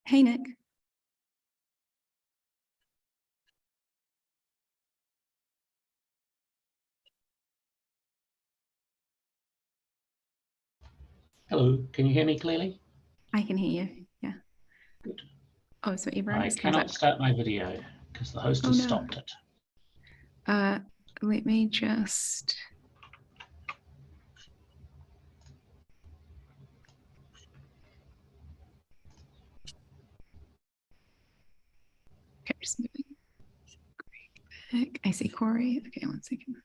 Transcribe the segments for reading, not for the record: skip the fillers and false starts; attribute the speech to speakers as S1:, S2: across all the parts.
S1: Hey, Nick.
S2: Hello, can you hear me clearly?
S1: I can hear you, yeah.
S2: Good.
S1: Oh, so everyone
S2: I
S1: just comes
S2: cannot
S1: up.
S2: start my video because the host has stopped it.
S1: Let me just... Okay, just moving. Back. I see Khori. Okay, 1 second.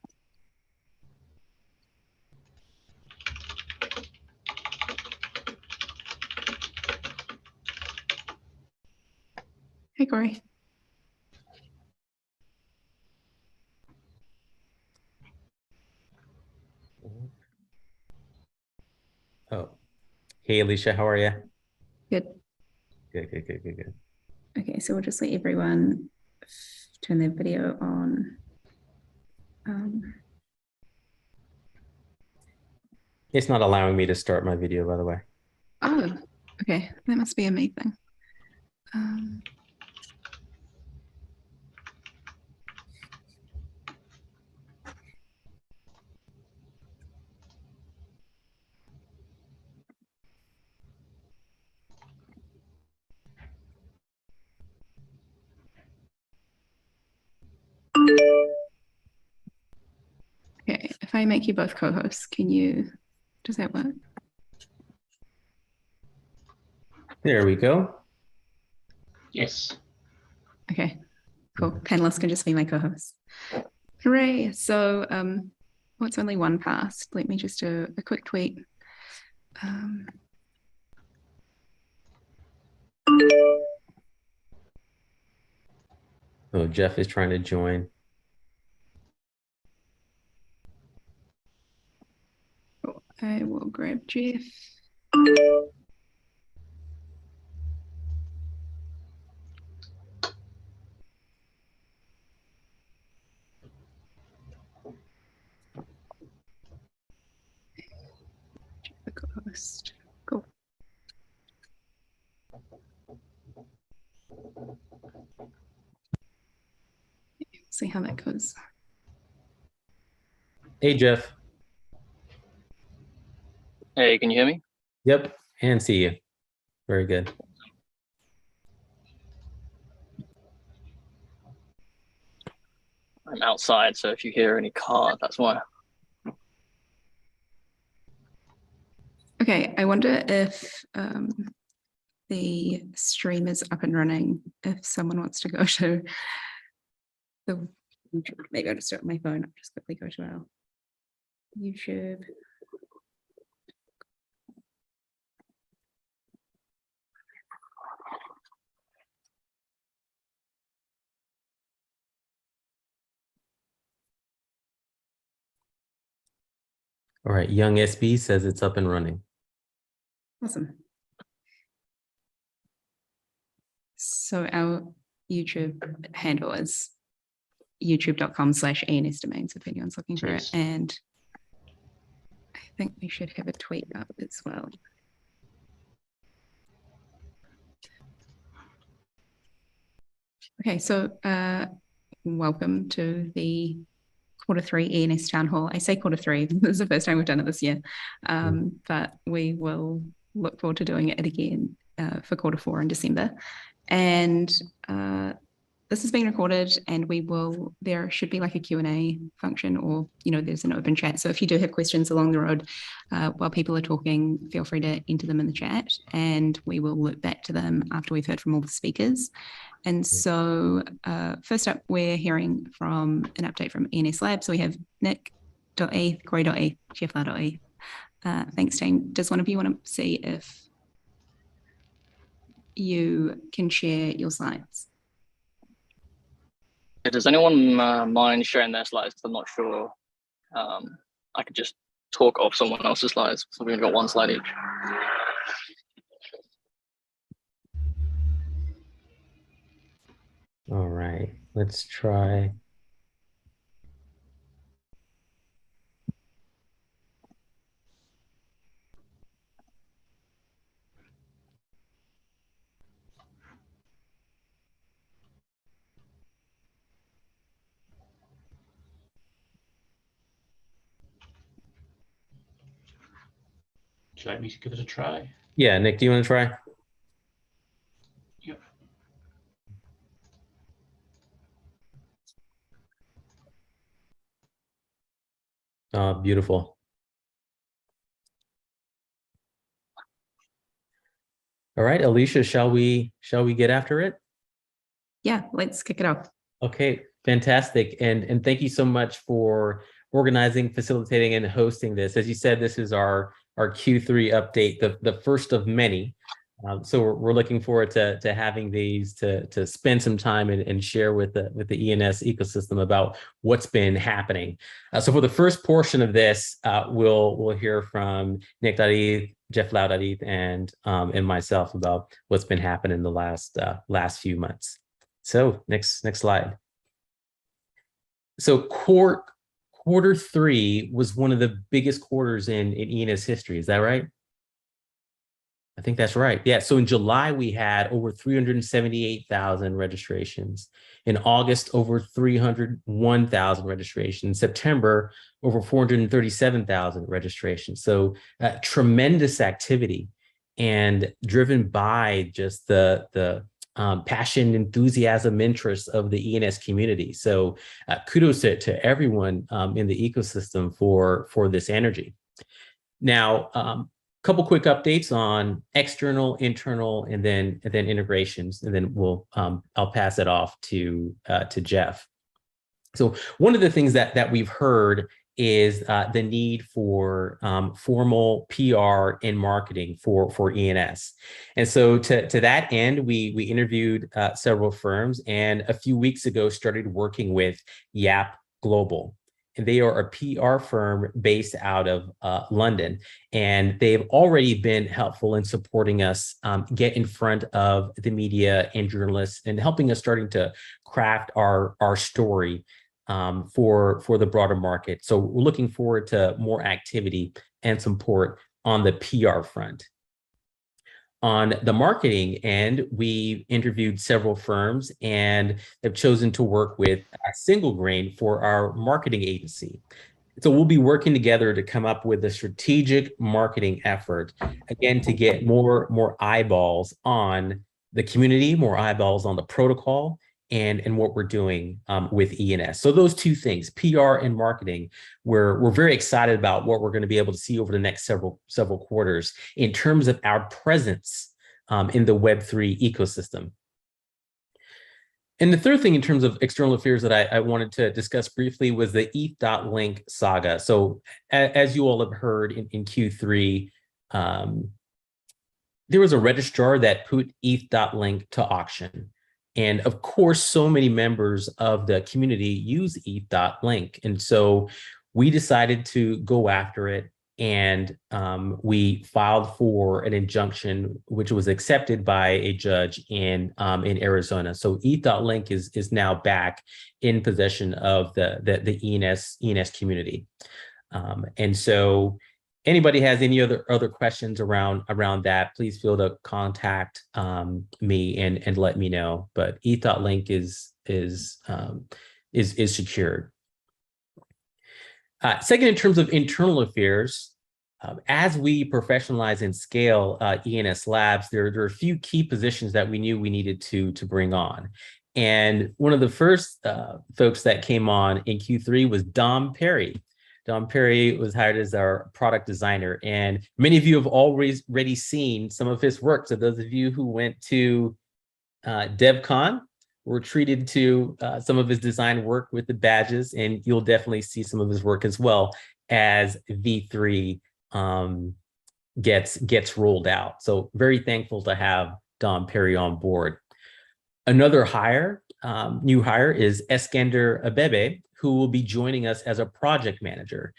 S1: Hey, Khori.
S3: Oh, hey, Alicia, how are you?
S1: Good.
S3: Good.
S1: Okay, so we'll just let everyone turn their video on.
S3: It's not allowing me to start my video, by the way.
S1: Oh, okay. That must be a me thing. Okay, if I make you both co-hosts, does that work?
S3: There we go.
S2: Yes.
S1: Okay, cool. Panelists can just be my co-hosts. Hooray. So what's only one past? Let me just do a quick tweet.
S3: Oh, Jeff is trying to join.
S1: I will grab Jeff. The co-host. Cool. See how that goes.
S3: Hey, Jeff.
S4: Hey, can you hear me?
S3: Yep, and see you. Very good.
S4: I'm outside, so if you hear any car, that's why.
S1: Okay, I wonder if the stream is up and running. If someone wants to go to the, maybe I'll just do it on my phone. I'll just quickly go to our YouTube.
S3: All right, Young SB says it's up and running.
S1: Awesome. So our YouTube handle is youtube.com/ENS domains if anyone's looking for it. And I think we should have a tweet up as well. Okay, so welcome to the Q3 ENS Town Hall. I say Q3, this is the first time we've done it this year, but we will look forward to doing it again for Q4 in December. And this is being recorded, and there should be like a Q&A function, or, there's an open chat. So if you do have questions along the road while people are talking, feel free to enter them in the chat, and we will loop back to them after we've heard from all the speakers. And so first up, we're hearing from an update from ENS Labs. So we have Nick.eth, Khori.eth, Jeff.eth. Thanks, team. Does one of you want to see if you can share your slides?
S4: Does anyone mind sharing their slides? I'm not sure. I could just talk off someone else's slides. So we've got one slide each.
S3: All right, let's try.
S2: Would you like me to give it a try?
S3: Yeah, Nick, do you want to try?
S2: Yep.
S3: Beautiful. All right, Alicia, shall we get after it?
S1: Yeah, let's kick it off.
S3: Okay, fantastic. And thank you so much for organizing, facilitating, and hosting this. As you said, this is our Q3 update, the first of many. So we're looking forward to having these to spend some time and share with the ENS ecosystem about what's been happening. So for the first portion of this, we'll hear from Nick.eth, Jeff.eth, and myself about what's been happening the last few months. So next slide. So Q3 was one of the biggest quarters in ENS history. Is that right? I think that's right. Yeah. So in July, we had over 378,000 registrations. In August, over 301,000 registrations. September, over 437,000 registrations. So tremendous activity, and driven by just the passion, enthusiasm, interest of the ENS community. So kudos to everyone in the ecosystem for this energy. Now, couple quick updates on external, internal, and then integrations, and then I'll pass it off to Jeff. So one of the things that we've heard is the need for formal PR and marketing for ENS. And so to that end, we interviewed several firms, and a few weeks ago started working with Yap Global. And they are a PR firm based out of London, and they've already been helpful in supporting us get in front of the media and journalists, and helping us starting to craft our story for the broader market. So we're looking forward to more activity and support on the PR front. On the marketing end, we interviewed several firms and have chosen to work with Single Grain for our marketing agency. So we'll be working together to come up with a strategic marketing effort, again, to get more eyeballs on the community, more eyeballs on the protocol, and what we're doing with ENS. So those two things, PR and marketing, we're very excited about what we're going to be able to see over the next several quarters in terms of our presence in the Web3 ecosystem. And the third thing in terms of external affairs that I wanted to discuss briefly was the ETH.link saga. So as you all have heard in Q3, there was a registrar that put ETH.link to auction. And of course, so many members of the community use ETH.link. And so we decided to go after it, and we filed for an injunction, which was accepted by a judge in Arizona. So ETH.link is now back in possession of the ENS community. And so anybody has any other questions around that, please feel to contact me and let me know. But Eth.link is is secured. Second, in terms of internal affairs, as we professionalize and scale ENS Labs, there are a few key positions that we knew we needed to bring on. And one of the first folks that came on in Q3 was Dom Perry. Dom Perry was hired as our product designer. And many of you have already seen some of his work. So those of you who went to DevCon were treated to some of his design work with the badges, and you'll definitely see some of his work as well as V3 gets rolled out. So very thankful to have Dom Perry on board. Another new hire is Eskander Abebe, who will be joining us as a project manager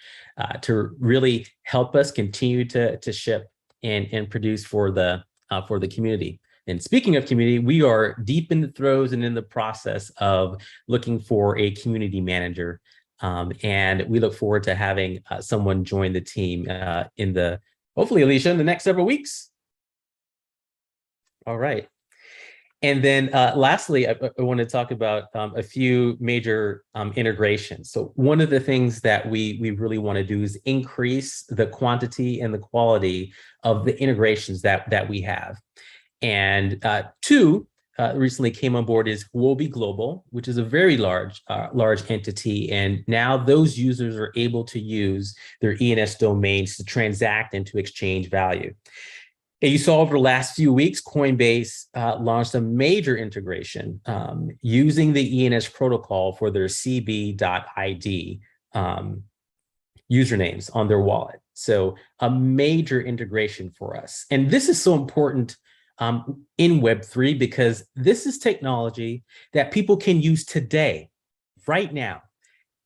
S3: to really help us continue to ship and produce for the community. And speaking of community, we are deep in the throes and in the process of looking for a community manager. And we look forward to having someone join the team hopefully, Alicia, in the next several weeks. All right. And then lastly, I want to talk about a few major integrations. So one of the things that we really want to do is increase the quantity and the quality of the integrations that we have. And two recently came on board is Huobi Global, which is a very large entity. And now those users are able to use their ENS domains to transact and to exchange value. And you saw over the last few weeks, Coinbase launched a major integration using the ENS protocol for their cb.id usernames on their wallet. So a major integration for us. And this is so important in Web3 because this is technology that people can use today, right now.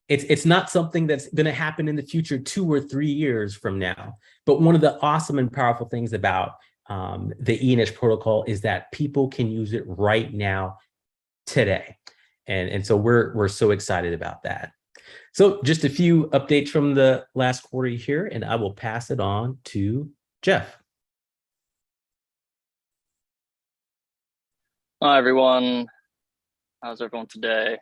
S3: It's not something that's going to happen in the future 2 or 3 years from now. But one of the awesome and powerful things about the ENS protocol is that people can use it right now, today. And so we're so excited about that. So just a few updates from the last quarter here, and I will pass it on to Jeff.
S4: Hi, everyone. How's everyone today?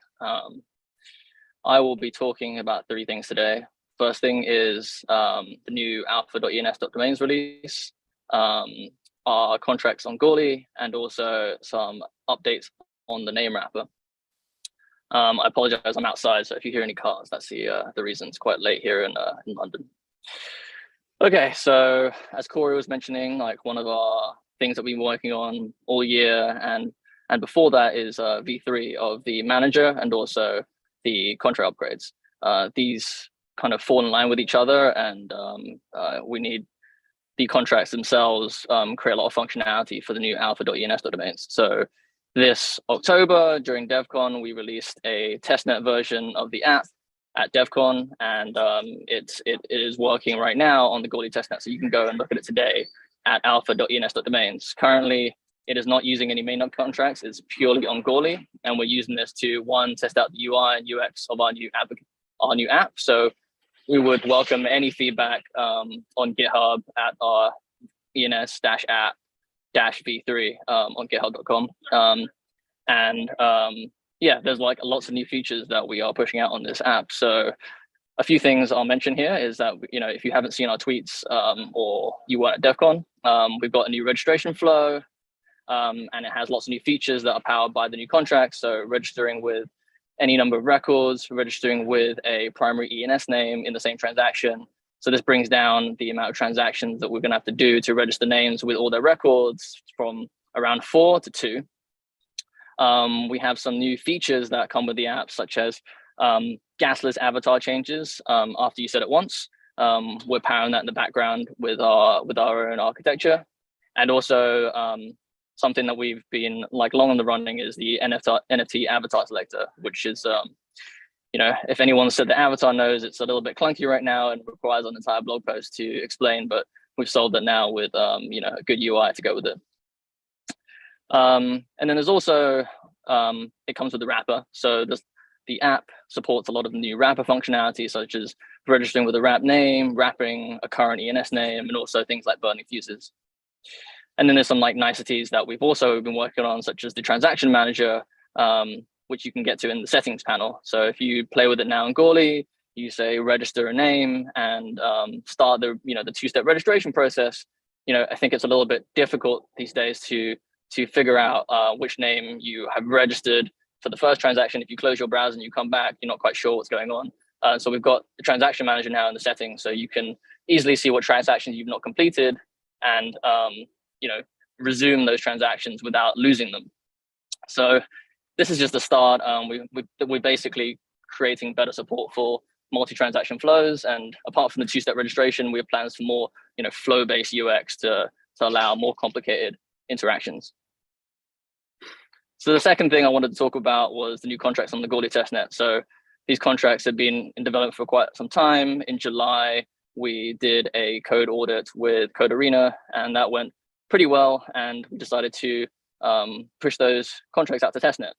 S4: I will be talking about 3 things today. First thing is the new alpha.ens.domains release, our contracts on Khori, and also some updates on the name wrapper. I apologize, I'm outside, so if you hear any cars, that's the reason. It's quite late here in London. Okay, so as Khori was mentioning, like one of our things that we've been working on all year and before that is V3 of the manager and also the contract upgrades. These kind of fall in line with each other, and we need the contracts themselves create a lot of functionality for the new alpha.ens.domains. So this October during DevCon, we released a testnet version of the app at DevCon, and it is working right now on the Khori testnet. So you can go and look at it today at alpha.ens.domains. Currently, it is not using any mainnet contracts. It's purely on Khori, and we're using this to test out the UI and UX of our new app. So we would welcome any feedback on GitHub at our ENS-app-v3 on github.com. Yeah, there's like lots of new features that we are pushing out on this app. So a few things I'll mention here is that, if you haven't seen our tweets or you weren't at DevCon, we've got a new registration flow. And it has lots of new features that are powered by the new contracts. So registering with any number of records, registering with a primary ENS name in the same transaction. So this brings down the amount of transactions that we're going to have to do to register names with all their records from around 4 to 2. We have some new features that come with the app, such as gasless avatar changes after you set it once. We're powering that in the background with our own architecture. And also something that we've been like long on the running is the NFT avatar selector, which is, if anyone said the avatar knows, it's a little bit clunky right now and requires an entire blog post to explain, but we've solved it now with, a good UI to go with it. And then there's also, it comes with the wrapper. So the app supports a lot of new wrapper functionality, such as registering with a wrap name, wrapping a current ENS name, and also things like burning fuses. And then there's some like niceties that we've also been working on, such as the transaction manager, which you can get to in the settings panel. So if you play with it now in Goerli, you say register a name and start the the two-step registration process. I think it's a little bit difficult these days to figure out which name you have registered for the first transaction. If you close your browser and you come back, you're not quite sure what's going on. So we've got the transaction manager now in the settings, so you can easily see what transactions you've not completed and resume those transactions without losing them. So this is just a start. We're basically creating better support for multi-transaction flows, and apart from the two-step registration, we have plans for more flow-based UX to allow more complicated interactions. So the second thing I wanted to talk about was the new contracts on the Goerli testnet. So these contracts have been in development for quite some time. In July, we did a code audit with Code Arena, and that went pretty well. And we decided to push those contracts out to testnet.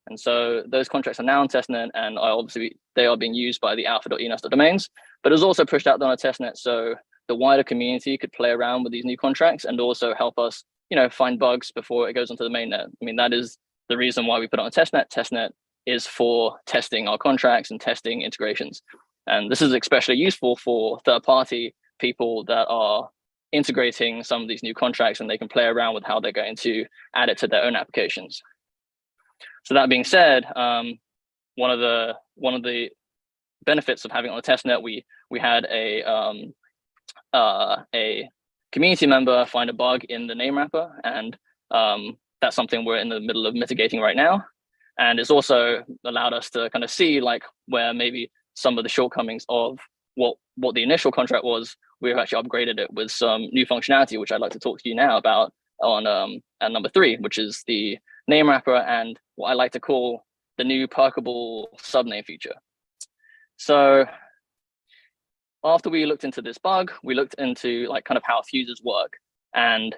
S4: And so those contracts are now on testnet, and obviously they are being used by the alpha.ens.domains, but it was also pushed out on a testnet so the wider community could play around with these new contracts and also help us, find bugs before it goes onto the mainnet. I mean, that is the reason why we put it on testnet. Testnet is for testing our contracts and testing integrations. And this is especially useful for third-party people that are integrating some of these new contracts, and they can play around with how they're going to add it to their own applications. So that being said, one of the benefits of having it on the testnet, we had a community member find a bug in the name wrapper, and that's something we're in the middle of mitigating right now. And it's also allowed us to kind of see where maybe some of the shortcomings of what the initial contract was. We've actually upgraded it with some new functionality, which I'd like to talk to you now about on at number 3, which is the name wrapper and what I like to call the new perkable subname feature. So after we looked into this bug, we looked into kind of how fuses work. And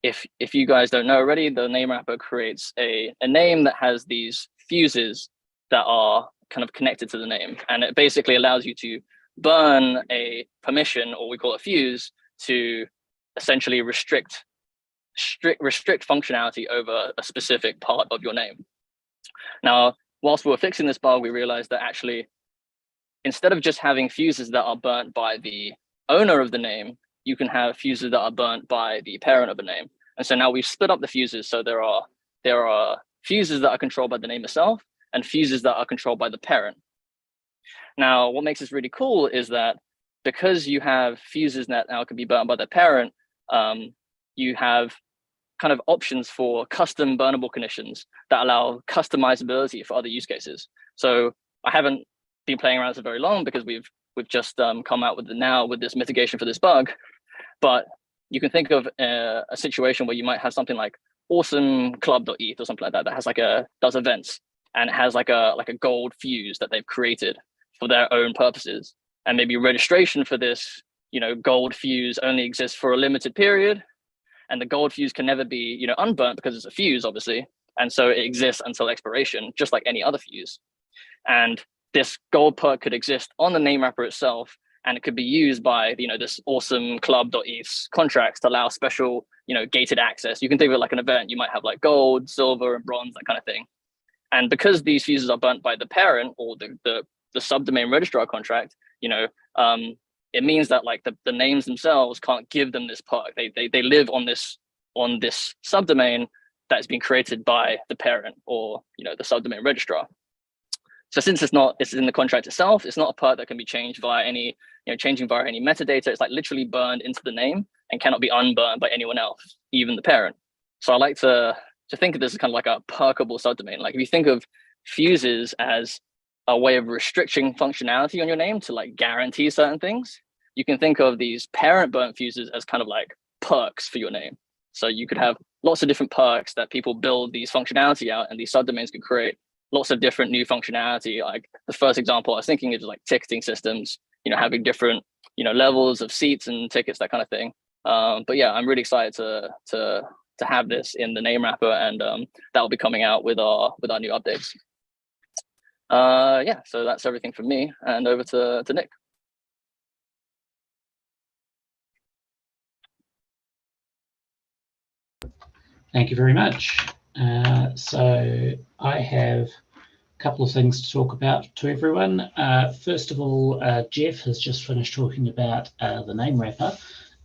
S4: if you guys don't know already, the name wrapper creates a name that has these fuses that are kind of connected to the name. And it basically allows you to burn a permission, or we call it fuse, to essentially restrict functionality over a specific part of your name. Now, whilst we were fixing this bug, we realized that actually, instead of just having fuses that are burnt by the owner of the name, you can have fuses that are burnt by the parent of the name. And so now we've split up the fuses. So there are fuses that are controlled by the name itself and fuses that are controlled by the parent. Now, what makes this really cool is that because you have fuses that now can be burnt by the parent, you have kind of options for custom burnable conditions that allow customizability for other use cases. So I haven't been playing around with it very long because we've just come out with this mitigation for this bug. But you can think of a situation where you might have something like awesome club.eth or something like that has does events, and it has like a gold fuse that they've created for their own purposes. And maybe registration for this, gold fuse only exists for a limited period. And the gold fuse can never be, unburnt because it's a fuse, obviously. And so it exists until expiration, just like any other fuse. And this gold perk could exist on the name wrapper itself, and it could be used by, this awesome club.eth contracts to allow special, gated access. You can think of it like an event. You might have like gold, silver, and bronze, that kind of thing. And because these fuses are burnt by the parent or the subdomain registrar contract, it means that the names themselves can't give them this perk. They live on this subdomain that's been created by the parent or the subdomain registrar. So since it's in the contract itself, it's not a perk that can be changed via any changing via any metadata. It's literally burned into the name and cannot be unburned by anyone else, even the parent. So I like to think of this as kind of like a perkable subdomain. Like if you think of fuses as a way of restricting functionality on your name to guarantee certain things, you can think of these parent burnt fuses as kind of like perks for your name. So you could have lots of different perks that people build these functionality out, and these subdomains could create lots of different new functionality. Like the first example I was thinking is ticketing systems, having different, levels of seats and tickets, that kind of thing. But yeah, I'm really excited to have this in the name wrapper, and that will be coming out with our new updates. Yeah, so that's everything from me, and over to Nick.
S2: Thank you very much. So I have couple of things to talk about to everyone. First of all, Jeff has just finished talking about the name wrapper,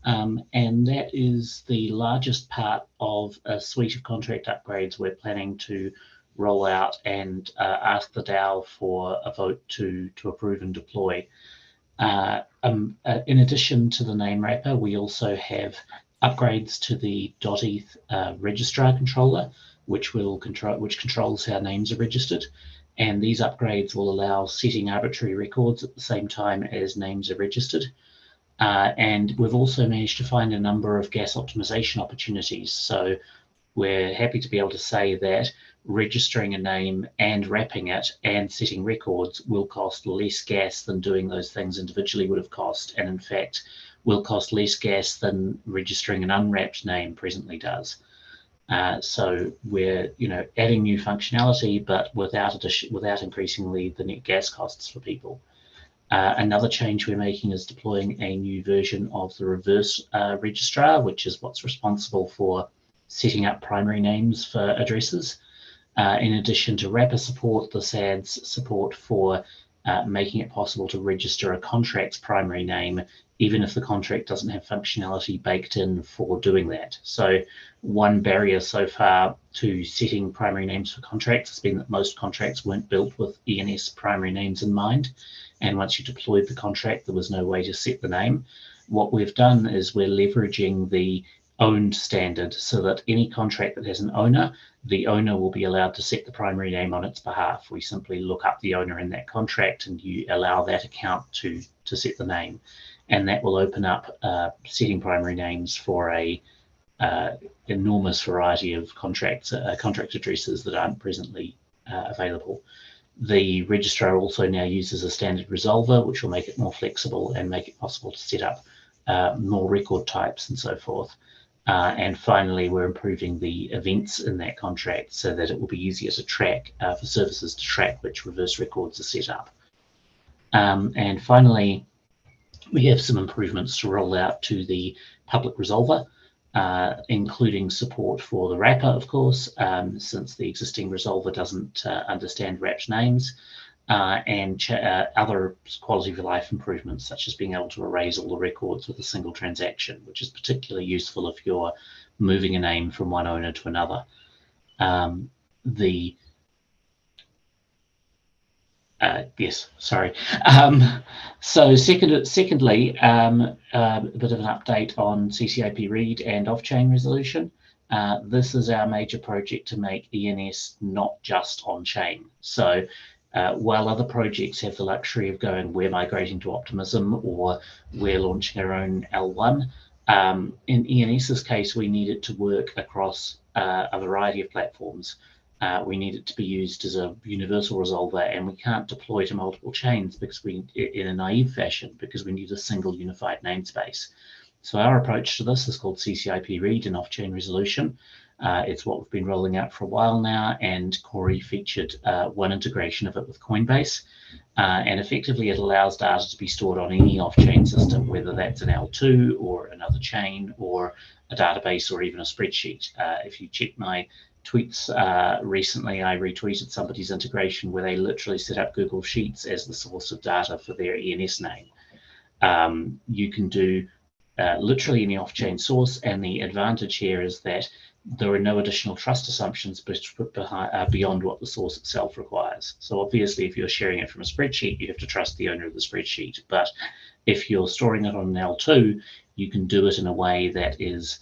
S2: and that is the largest part of a suite of contract upgrades we're planning to roll out and ask the DAO for a vote to approve and deploy. In addition to the name wrapper, we also have upgrades to the .eth registrar controller, which controls how names are registered. And these upgrades will allow setting arbitrary records at the same time as names are registered. And we've also managed to find a number of gas optimization opportunities. So we're happy to be able to say that registering a name and wrapping it and setting records will cost less gas than doing those things individually would have cost. And in fact, will cost less gas than registering an unwrapped name presently does. So we're adding new functionality, but without increasing the net gas costs for people. Another change we're making is deploying a new version of the reverse registrar, which is what's responsible for setting up primary names for addresses. In addition to wrapper support, this adds support for making it possible to register a contract's primary name, even if the contract doesn't have functionality baked in for doing that. So one barrier so far to setting primary names for contracts has been that most contracts weren't built with ENS primary names in mind. And once you deployed the contract, there was no way to set the name. What we've done is we're leveraging the owned standard so that any contract that has an owner, the owner will be allowed to set the primary name on its behalf. We simply look up the owner in that contract and you allow that account to set the name. And that will open up setting primary names for a enormous variety of contract addresses that aren't presently available. The registrar also now uses a standard resolver, which will make it more flexible and make it possible to set up more record types and so forth. And finally, we're improving the events in that contract so that it will be easier to track for services to track which reverse records are set up. And finally, we have some improvements to roll out to the public resolver, including support for the wrapper, of course, since the existing resolver doesn't understand wrapped names, and other quality of life improvements, such as being able to erase all the records with a single transaction, which is particularly useful if you're moving a name from one owner to another. So secondly, a bit of an update on CCIP read and off-chain resolution. This is our major project to make ENS not just on-chain. So while other projects have the luxury of going, we're migrating to Optimism or we're launching our own L1, in ENS's case, we need it to work across a variety of platforms. We need it to be used as a universal resolver, and we can't deploy to multiple chains because in a naive fashion, because we need a single unified namespace. So our approach to this is called CCIP read and off-chain resolution. It's what we've been rolling out for a while now, and Khori featured one integration of it with Coinbase. And effectively, it allows data to be stored on any off-chain system, whether that's an L2 or another chain or a database or even a spreadsheet. If you check my tweets recently, I retweeted somebody's integration where they literally set up Google Sheets as the source of data for their ENS name. You can do literally any off-chain source, and the advantage here is that there are no additional trust assumptions beyond what the source itself requires. So obviously, if you're sharing it from a spreadsheet, you have to trust the owner of the spreadsheet. But if you're storing it on an L2, you can do it in a way that is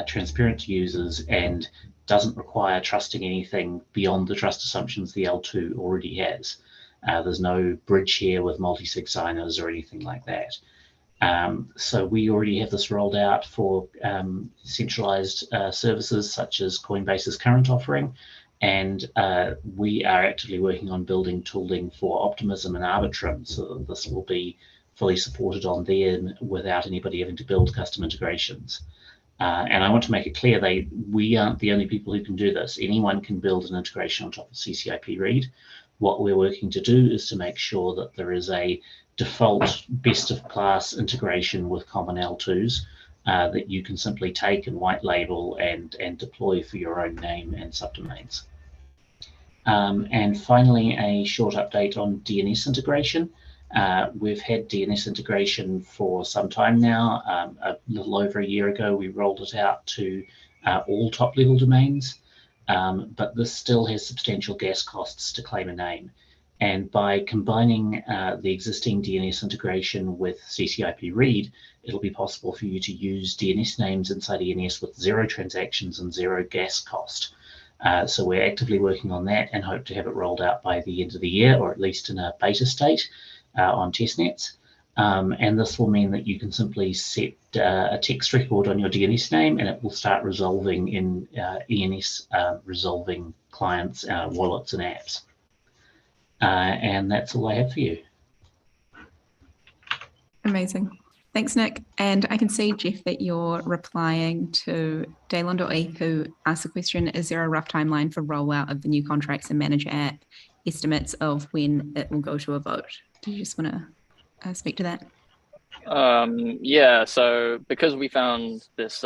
S2: transparent to users and doesn't require trusting anything beyond the trust assumptions the L2 already has. There's no bridge here with multi-sig signers or anything like that. So we already have this rolled out for centralized services such as Coinbase's current offering, and we are actively working on building tooling for Optimism and Arbitrum so that this will be fully supported on there without anybody having to build custom integrations. And I want to make it clear we aren't the only people who can do this. Anyone can build an integration on top of CCIP read. What we're working to do is to make sure that there is a default best of class integration with common L2s that you can simply take and white label and deploy for your own name and subdomains. And finally, a short update on DNS integration. We've had DNS integration for some time now. A little over a year ago, we rolled it out to all top-level domains, but this still has substantial gas costs to claim a name. And by combining the existing DNS integration with CCIP read, it'll be possible for you to use DNS names inside ENS with 0 transactions and 0 gas cost. So we're actively working on that and hope to have it rolled out by the end of the year, or at least in a beta state on testnets. And this will mean that you can simply set a text record on your DNS name, and it will start resolving in ENS resolving clients, wallets, and apps. And that's all I have for you.
S1: Amazing. Thanks, Nick. And I can see, Jeff, that you're replying to Daylon.eth, who asked the question, is there a rough timeline for rollout of the new contracts and manager app, estimates of when it will go to a vote? Do you just want to speak to that?
S4: Yeah, so because we found this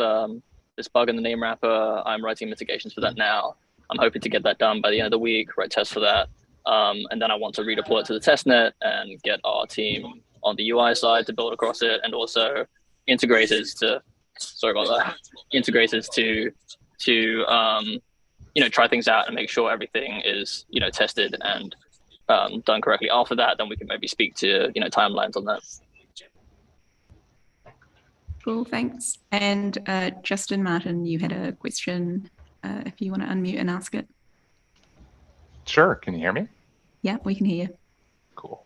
S4: this bug in the name wrapper, I'm writing mitigations for that now. I'm hoping to get that done by the end of the week, write tests for that. And then I want to redeploy it to the testnet and get our team on the UI side to build across it, and also integrators to, sorry about that, integrators to you know, try things out and make sure everything is, you know, tested and done correctly. After that, then we can maybe speak to, you know, timelines on that.
S1: Cool, thanks. And Justin Martin, you had a question. If you want to unmute and ask it.
S5: Sure, can you hear me?
S1: Yeah, we can hear you.
S5: Cool.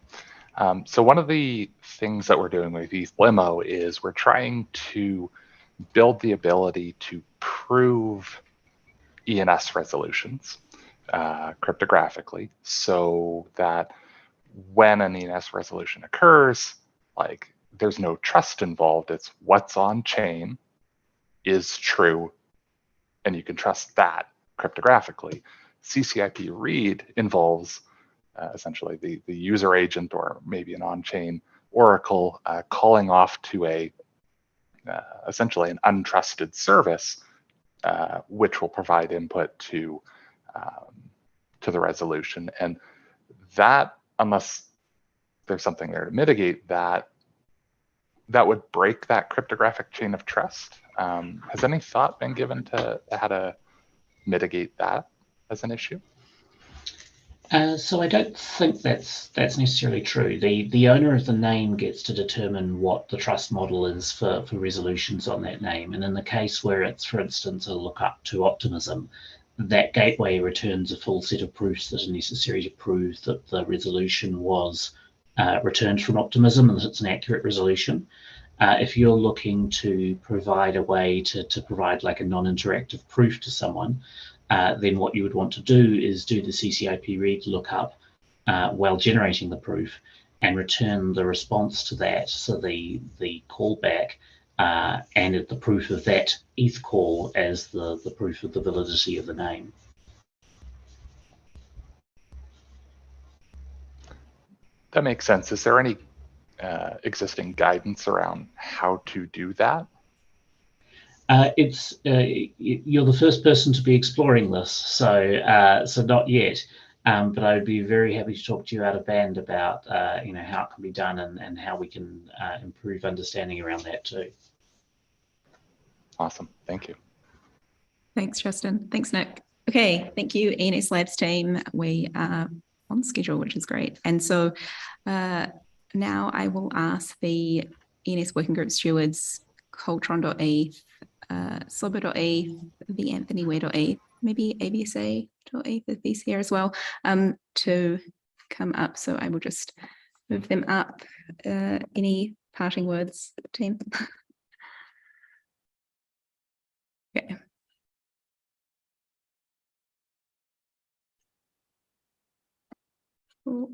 S5: So one of the things that we're doing with Eth.Limo is we're trying to build the ability to prove ENS resolutions cryptographically, so that when an ENS resolution occurs, like, there's no trust involved. It's what's on chain is true, and you can trust that cryptographically. CCIP read involves essentially the user agent, or maybe an on-chain oracle, calling off to a essentially an untrusted service, which will provide input to the resolution. And that, unless there's something there to mitigate that, that would break that cryptographic chain of trust. Has any thought been given to how to mitigate that as an issue?
S2: So I don't think that's necessarily true. The owner of the name gets to determine what the trust model is for resolutions on that name. And in the case where it's, for instance, a lookup to optimism, that gateway returns a full set of proofs that are necessary to prove that the resolution was returned from optimism and that it's an accurate resolution. If you're looking to provide a way to provide like a non-interactive proof to someone, then what you would want to do is do the CCIP read lookup while generating the proof, and return the response to that, so the callback, and the proof of that ETH call as the proof of the validity of the name.
S5: That makes sense. Is there any existing guidance around how to do that?
S2: You're the first person to be exploring this, so not yet. But I would be very happy to talk to you out of band about you know, how it can be done, and how we can improve understanding around that too.
S5: Awesome, thank you.
S1: Thanks, Justin. Thanks, Nick. Okay, thank you, ENS Labs team. We are on schedule, which is great. And so now I will ask the ENS Working Group stewards, coltron.eth, slobo.eth, theanthonyware.eth, maybe absa.eth if he's here as well, to come up. So I will just move them up. Any parting words, team? Okay. Cool.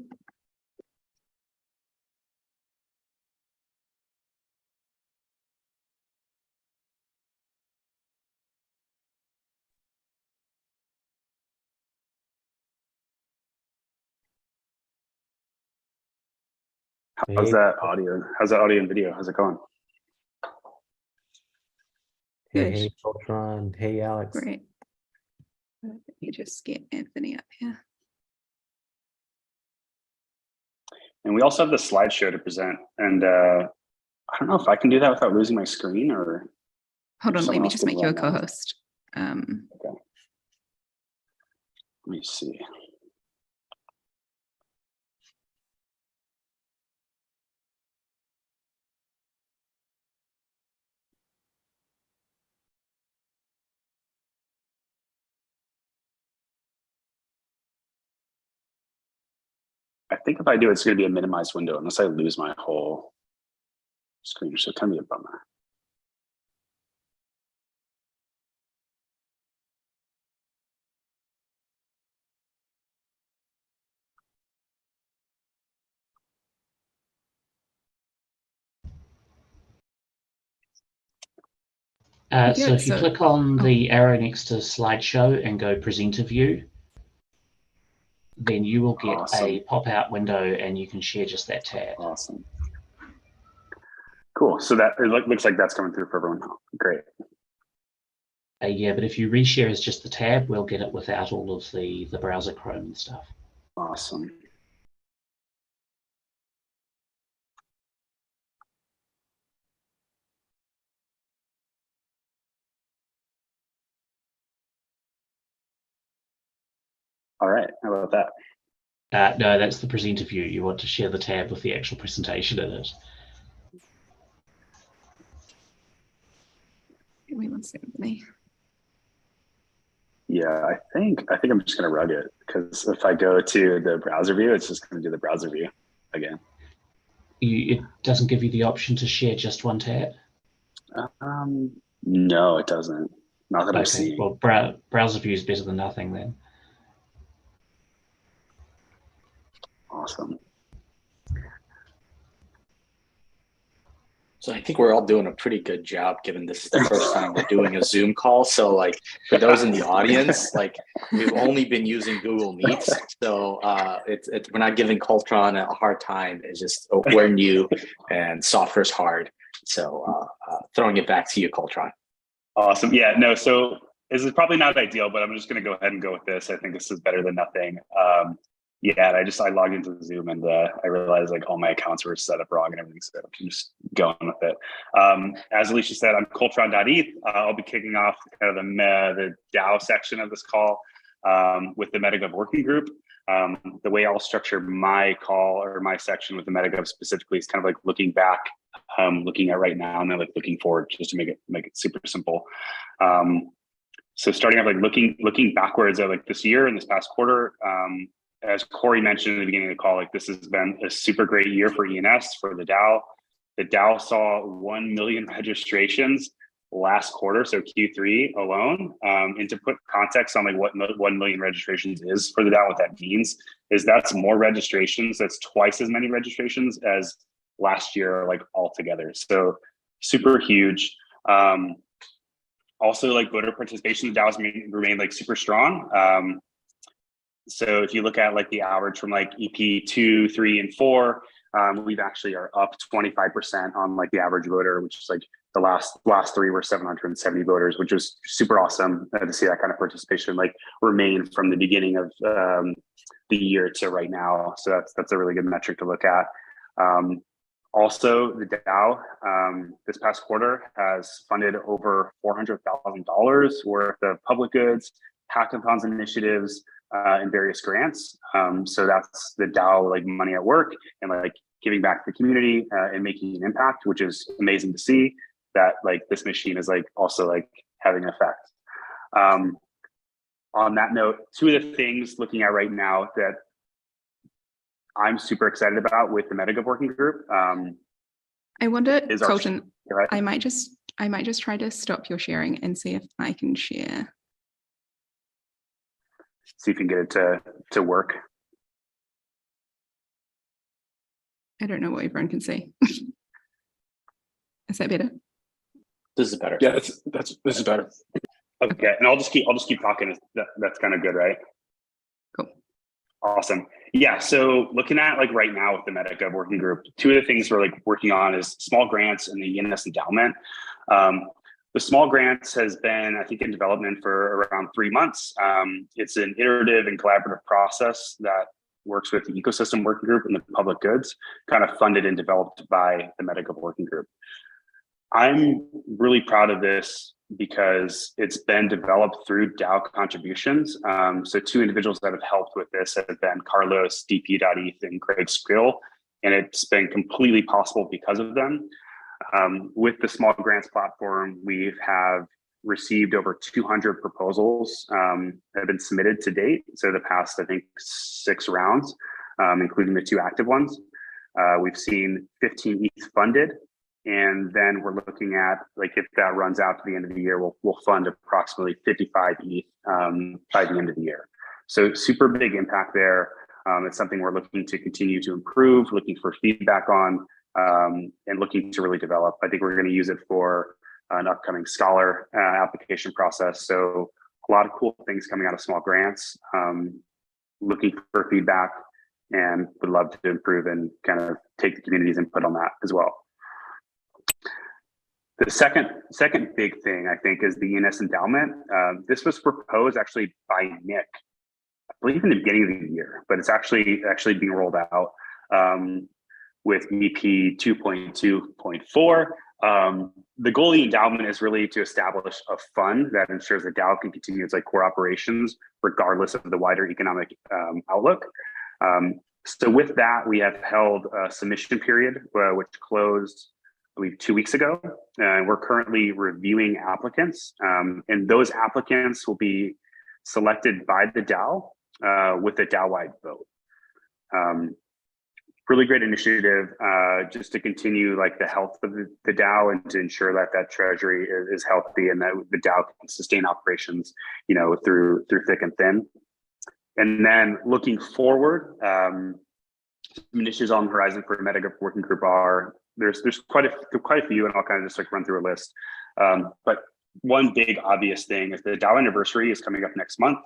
S6: How's that audio? How's that audio and video? How's it going?
S3: Hey, Colton. Hey, Alex.
S1: Great. Let me just get Anthony up here.
S6: And we also have the slideshow to present. And I don't know if I can do that without losing my screen, or
S1: Hold on, let
S6: someone
S1: me
S6: else
S1: just
S6: can
S1: make you a
S6: run that.
S1: co-host.
S6: Okay. Let me see. I think if I do, it's going to be a minimized window unless I lose my whole screen. So it can be a bummer.
S2: So if you click on the arrow next to slideshow and go presenter view, then you will get a pop-out window and you can share just that tab.
S6: Awesome. Cool. So that it looks like that's coming through for everyone now. Great.
S2: Yeah, but if you reshare as just the tab, we'll get it without all of the browser Chrome and stuff.
S6: Awesome. All right. How about that?
S2: No, that's the presenter view. You want to share the tab with the actual presentation in it.
S1: Give me 1 second.
S6: Yeah, I think I'm just going to rug it, because if I go to the browser view, it's just going to do the browser view again.
S2: It doesn't give you the option to share just one tab?
S6: No, it doesn't. Not that I'm seeing.
S2: Well, browser view is better than nothing then.
S6: Awesome.
S7: So I think we're all doing a pretty good job, given this is the first time we're doing a Zoom call. So like for those in the audience, like we've only been using Google Meets. So we're not giving Coltron a hard time. It's just we're new and software's hard. So throwing it back to you, Coltron.
S6: Awesome. Yeah, no, so this is probably not ideal, but I'm just going to go ahead and go with this. I think this is better than nothing. Yeah, and I logged into Zoom and I realized like all my accounts were set up wrong and everything, so I'm just going with it. As Alicia said, I'm coltron.eth. I'll be kicking off kind of the DAO section of this call with the MetaGov working group. The way I'll structure my call or my section with the MetaGov specifically is kind of like looking back, looking at right now, and then like looking forward, just to make it super simple. So starting off like looking backwards at like this year and this past quarter. As Khori mentioned at the beginning of the call, like this has been a super great year for ENS, for the DAO. The DAO saw 1 million registrations last quarter, so Q3 alone. And to put context on like what 1 million registrations is for the DAO, what that means is that's more registrations. That's twice as many registrations as last year, like altogether. So super huge. Also, like voter participation in the DAO has remained like super strong. So if you look at like the average from like EP 2, 3, and 4, we've actually are up 25% on like the average voter, which is like the last 3 were 770 voters, which was super awesome to see that kind of participation like remain from the beginning of the year to right now. So that's a really good metric to look at. Also, the DAO this past quarter has funded over $400,000 worth of public goods, hackathons initiatives, and various grants. So that's the DAO like money at work and like giving back to the community and making an impact, which is amazing to see that like this machine is like also like having an effect. On that note, 2 of the things looking at right now that I'm super excited about with the MetaGov working group.
S1: I wonder, Colton, I might just try to stop your sharing and see if I can share.
S6: See if you can get it to work.
S1: I don't know what everyone can see. Is that better?
S7: This is better.
S6: Yeah, this is better. Okay, and I'll just keep talking. That's kind of good, right?
S1: Cool.
S6: Awesome. Yeah. So looking at like right now with the MetaGov working group, 2 of the things we're like working on is small grants and the ENS endowment. The small grants has been, I think, in development for around 3 months. It's an iterative and collaborative process that works with the ecosystem working group and the public goods, kind of funded and developed by the MetaGov working group. I'm really proud of this because it's been developed through DAO contributions. So two individuals that have helped with this have been Carlos, dp.eth, and Craig Skrill, and it's been completely possible because of them. With the small grants platform, we have received over 200 proposals that have been submitted to date. So the past, I think, 6 rounds, including the 2 active ones. We've seen 15 ETH funded. And then we're looking at, like, if that runs out to the end of the year, we'll fund approximately 55 ETH by the end of the year. So super big impact there. It's something we're looking to continue to improve, looking for feedback on, and looking to really develop. I think we're going to use it for an upcoming Scholar application process. So a lot of cool things coming out of small grants, looking for feedback, and would love to improve and kind of take the community's input on that as well. The second big thing, I think, is the ENS endowment. This was proposed actually by Nick, I believe in the beginning of the year, but it's actually being rolled out with EP 2.2.4. The goal of the endowment is really to establish a fund that ensures the DAO can continue its core operations regardless of the wider economic outlook. So with that, we have held a submission period, which closed, I believe, 2 weeks ago. And we're currently reviewing applicants. And those applicants will be selected by the DAO with a DAO-wide vote. Really great initiative just to continue like the health of the DAO and to ensure that that treasury is healthy and that the DAO can sustain operations, you know, through thick and thin. And then looking forward, some initiatives on the horizon for MetaGov working group are there's quite a few, and I'll kind of just like run through a list. But one big obvious thing is the DAO anniversary is coming up next month.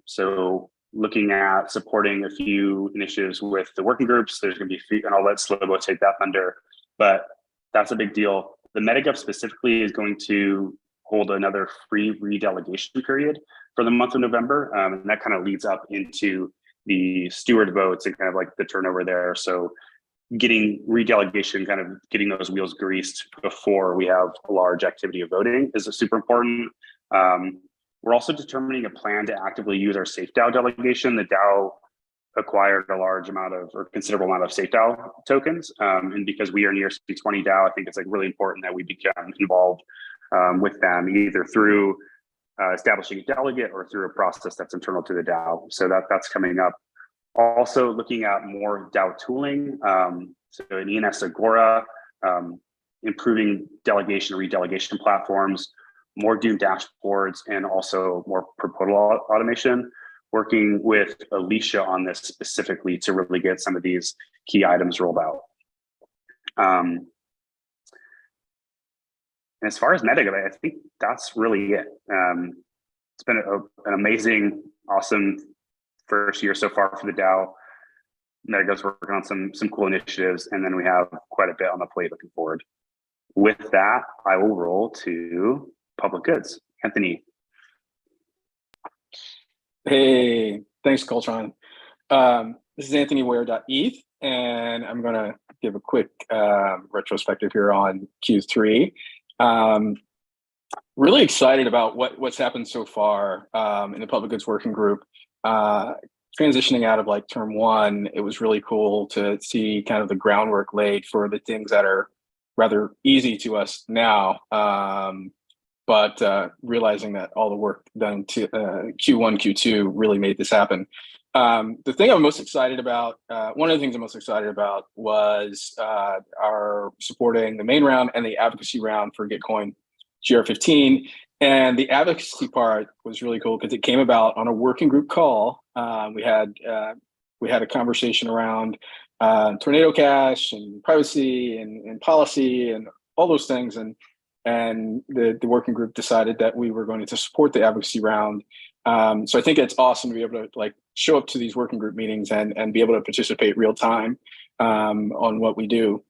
S6: So looking at supporting a few initiatives with the working groups, there's going to be, and I'll let Slobo take that thunder, but that's a big deal. The MetaGov specifically is going to hold another free redelegation period for the month of November. And that kind of leads up into the steward votes and kind of like the turnover there. So getting redelegation, kind of getting those wheels greased before we have a large activity of voting is super important. We're also determining a plan to actively use our Safe DAO delegation. The DAO acquired a large amount of, or considerable amount of Safe DAO tokens. And because we are near ERC20 DAO, I think it's like really important that we become involved with them, either through establishing a delegate or through a process that's internal to the DAO. So that's coming up. Also looking at more DAO tooling. So in ENS Agora, improving delegation, redelegation platforms, more Doom dashboards, and also more proposal automation, working with Alicia on this specifically to really get some of these key items rolled out. And as far as MetaGov, I think that's really it. It's been an amazing, awesome first year so far for the DAO. MetaGov's working on some cool initiatives, and then we have quite a bit on the plate looking forward. With that, I will roll to public goods. Anthony.
S8: Hey, thanks, Colton. This is theanthonyware.eth, and I'm going to give a quick retrospective here on Q3. Really excited about what's happened so far in the public goods working group. Transitioning out of like term 1, it was really cool to see kind of the groundwork laid for the things that are rather easy to us now. But realizing that all the work done to Q1, Q2 really made this happen. The thing I'm most excited about, one of the things I'm most excited about was our supporting the main round and the advocacy round for Gitcoin GR15. And the advocacy part was really cool because it came about on a working group call. We had a conversation around Tornado Cash and privacy and policy and all those things. And the working group decided that we were going to support the advocacy round. So I think it's awesome to be able to like show up to these working group meetings and be able to participate real time on what we do.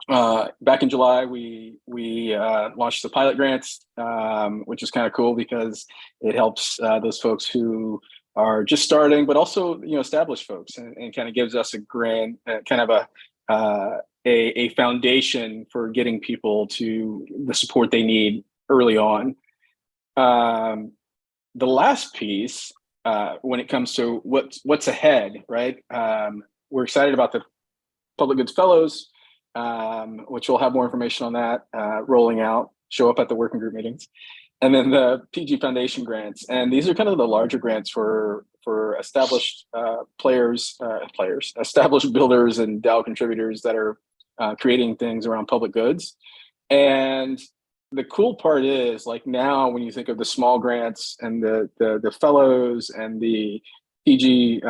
S8: Back in July, we launched the pilot grants, which is kind of cool because it helps those folks who are just starting, but also, you know, established folks, and kind of gives us a grand kind of a foundation for getting people to the support they need early on. The last piece, when it comes to what's ahead, right? We're excited about the Public Goods Fellows, which we'll have more information on that rolling out, show up at the working group meetings. And then the PG Foundation grants. And these are kind of the larger grants for established established builders and DAO contributors that are creating things around public goods. And the cool part is, like, now when you think of the small grants and the fellows and the PG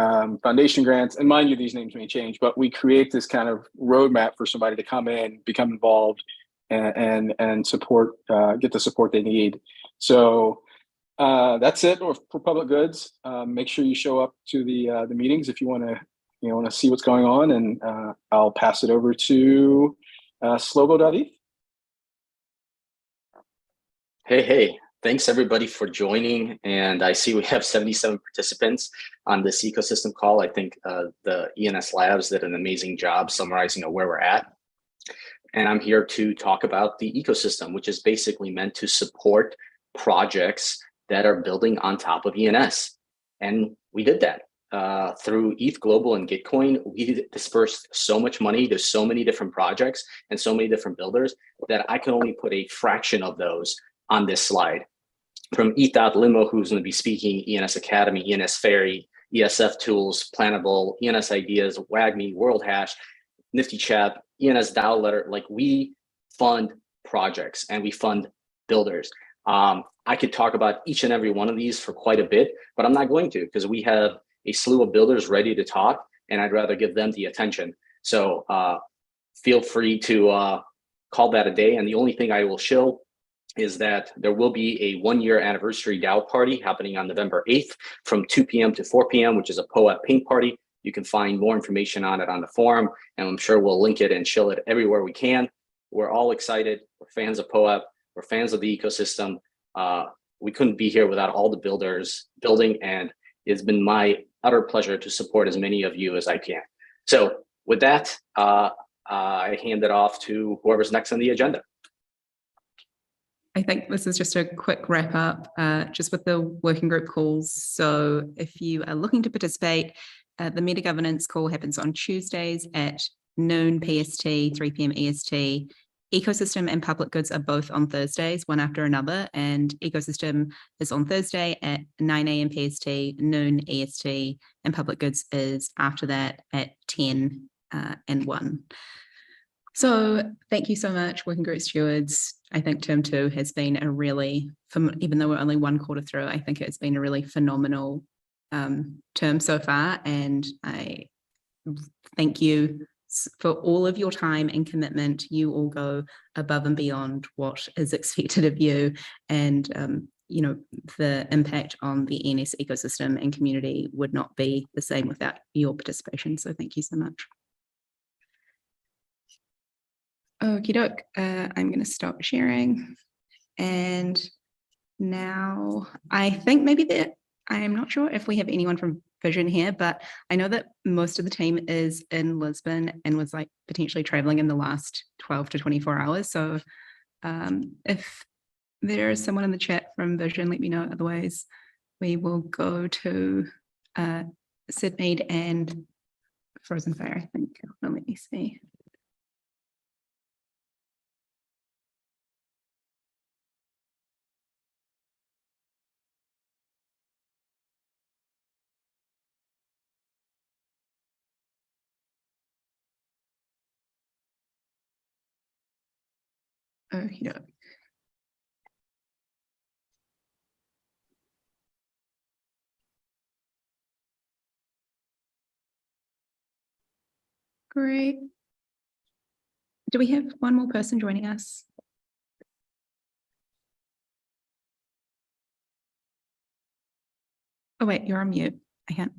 S8: Foundation grants, and mind you, these names may change, but we create this kind of roadmap for somebody to come in, become involved, and support, get the support they need. So that's it for public goods. Make sure you show up to the meetings if you want to see what's going on, and I'll pass it over to slobo.eth.
S7: Hey, thanks everybody for joining. And I see we have 77 participants on this ecosystem call. I think the ENS Labs did an amazing job summarizing where we're at. And I'm here to talk about the ecosystem, which is basically meant to support projects that are building on top of ENS. And we did that through ETH Global and Gitcoin. We dispersed so much money to so many different projects and so many different builders that I can only put a fraction of those on this slide. From Eth.Limo, who's going to be speaking, ENS Academy, ENS Fairy, ESF Tools, Plannable, ENS Ideas, WAGME, World Hash, Nifty Chat, ENS DAO Letter. Like, we fund projects and we fund builders. I could talk about each and every one of these for quite a bit, but I'm not going to, because we have a slew of builders ready to talk, and I'd rather give them the attention. So feel free to call that a day. And the only thing I will show is that there will be a 1-year anniversary DAO party happening on November 8th from 2 p.m. to 4 p.m., which is a POAP paint party. You can find more information on it on the forum, and I'm sure we'll link it and show it everywhere we can. We're all excited. We're fans of POAP. We're fans of the ecosystem. We couldn't be here without all the builders building, and it's been my utter pleasure to support as many of you as I can. So with that, I hand it off to whoever's next on the agenda.
S1: I think this is just a quick wrap up, just with the working group calls. So if you are looking to participate, the meta governance call happens on Tuesdays at noon PST, 3 p.m. EST. Ecosystem and public goods are both on Thursdays, one after another, and ecosystem is on Thursday at 9 a.m. PST, noon EST, and public goods is after that at 10 and 1. So thank you so much, Working Group Stewards. I think term 2 has been a really, even though we're only 1 quarter through, I think it's been a really phenomenal term so far. And I thank you for all of your time and commitment. You all go above and beyond what is expected of you. And, you know, the impact on the ENS ecosystem and community would not be the same without your participation. So thank you so much. Okie doke, I'm going to stop sharing. And now I think maybe that I'm not sure if we have anyone from Vision here, but I know that most of the team is in Lisbon and was like potentially traveling in the last 12 to 24 hours. So if there is someone in the chat from Vision, let me know. Otherwise, we will go to SydMead and Frozen Fire, I think. Well, let me see. Okie doke. Great. Do we have one more person joining us? Oh, wait, you're on mute. I can't.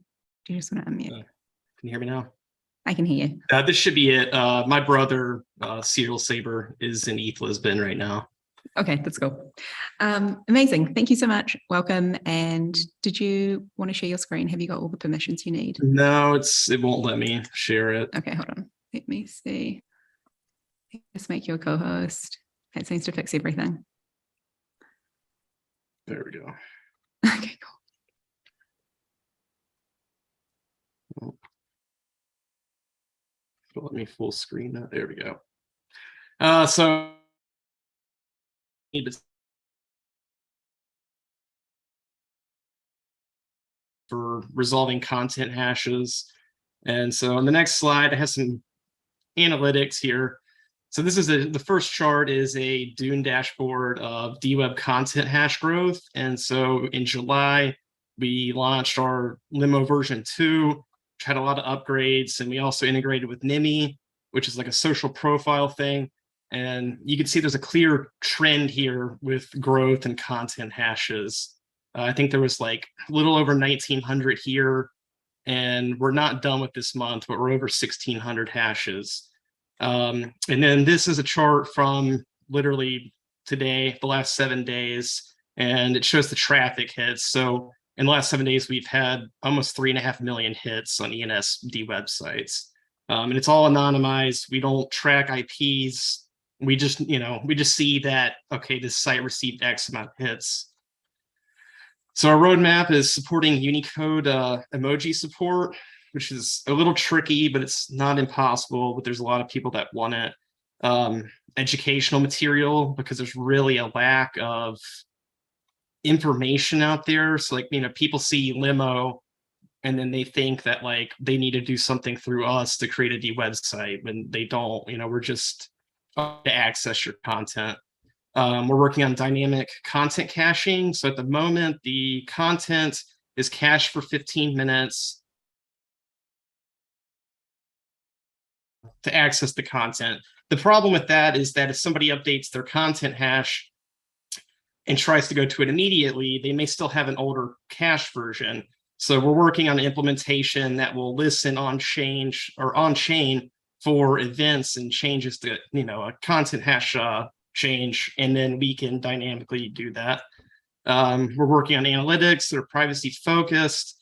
S1: Do you just want to unmute?
S9: Can you hear me now?
S1: I can hear you.
S9: This should be it. My brother, Serial Saber, is in ETH Lisbon right now.
S1: Okay, that's cool. Amazing. Thank you so much. Welcome. And did you want to share your screen? Have you got all the permissions you need?
S9: No, it won't let me share it.
S1: Okay, hold on. Let me see. Just make you a co-host. That seems to fix everything.
S9: There we go.
S1: Okay, cool.
S9: Let me full screen that. There we go. So for resolving content hashes. And so on the next slide, I have some analytics here. So this is the first chart is a Dune dashboard of DWeb content hash growth. And so in July, we launched our Limo version 2, which had a lot of upgrades. And we also integrated with Nimi, which is like a social profile thing. And you can see there's a clear trend here with growth and content hashes. I think there was like a little over 1,900 here, and we're not done with this month, but we're over 1,600 hashes. And then this is a chart from literally today, the last 7 days, and it shows the traffic hits. So in the last 7 days, we've had almost 3.5 million hits on ENS websites. And it's all anonymized. We don't track IPs. We just see that, okay, this site received X amount of hits. So our roadmap is supporting Unicode emoji support, which is a little tricky, but it's not impossible. But there's a lot of people that want it. Educational material, because there's really a lack of information out there. So like, people see Limo and then they think that like they need to do something through us to create a website when they don't. We're just to access your content. We're working on dynamic content caching. So at the moment, the content is cached for 15 minutes to access the content. The problem with that is that if somebody updates their content hash and tries to go to it immediately, they may still have an older cache version. So we're working on an implementation that will listen on chain for events and changes to a content hash change, and then we can dynamically do that. We're working on analytics that are privacy focused,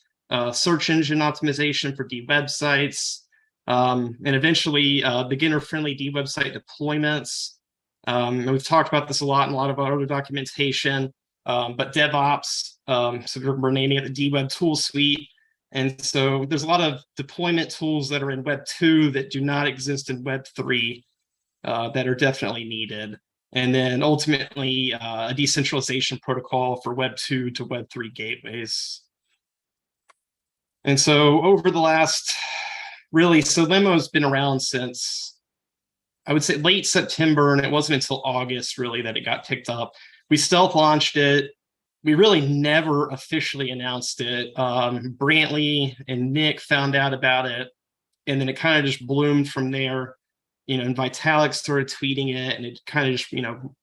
S9: search engine optimization for websites, and eventually beginner-friendly website deployments. And we've talked about this a lot in a lot of our other documentation, but DevOps, so we're naming it the DWeb tool suite. And so there's a lot of deployment tools that are in Web 2 that do not exist in Web 3 that are definitely needed. And then ultimately a decentralization protocol for Web 2 to Web 3 gateways. And so over the last, so Limo's been around since, I would say, late September, and it wasn't until August really that it got picked up. We stealth launched it. We really never officially announced it. Brantley and Nick found out about it, and then it kind of just bloomed from there. And Vitalik started tweeting it, and it kind of just,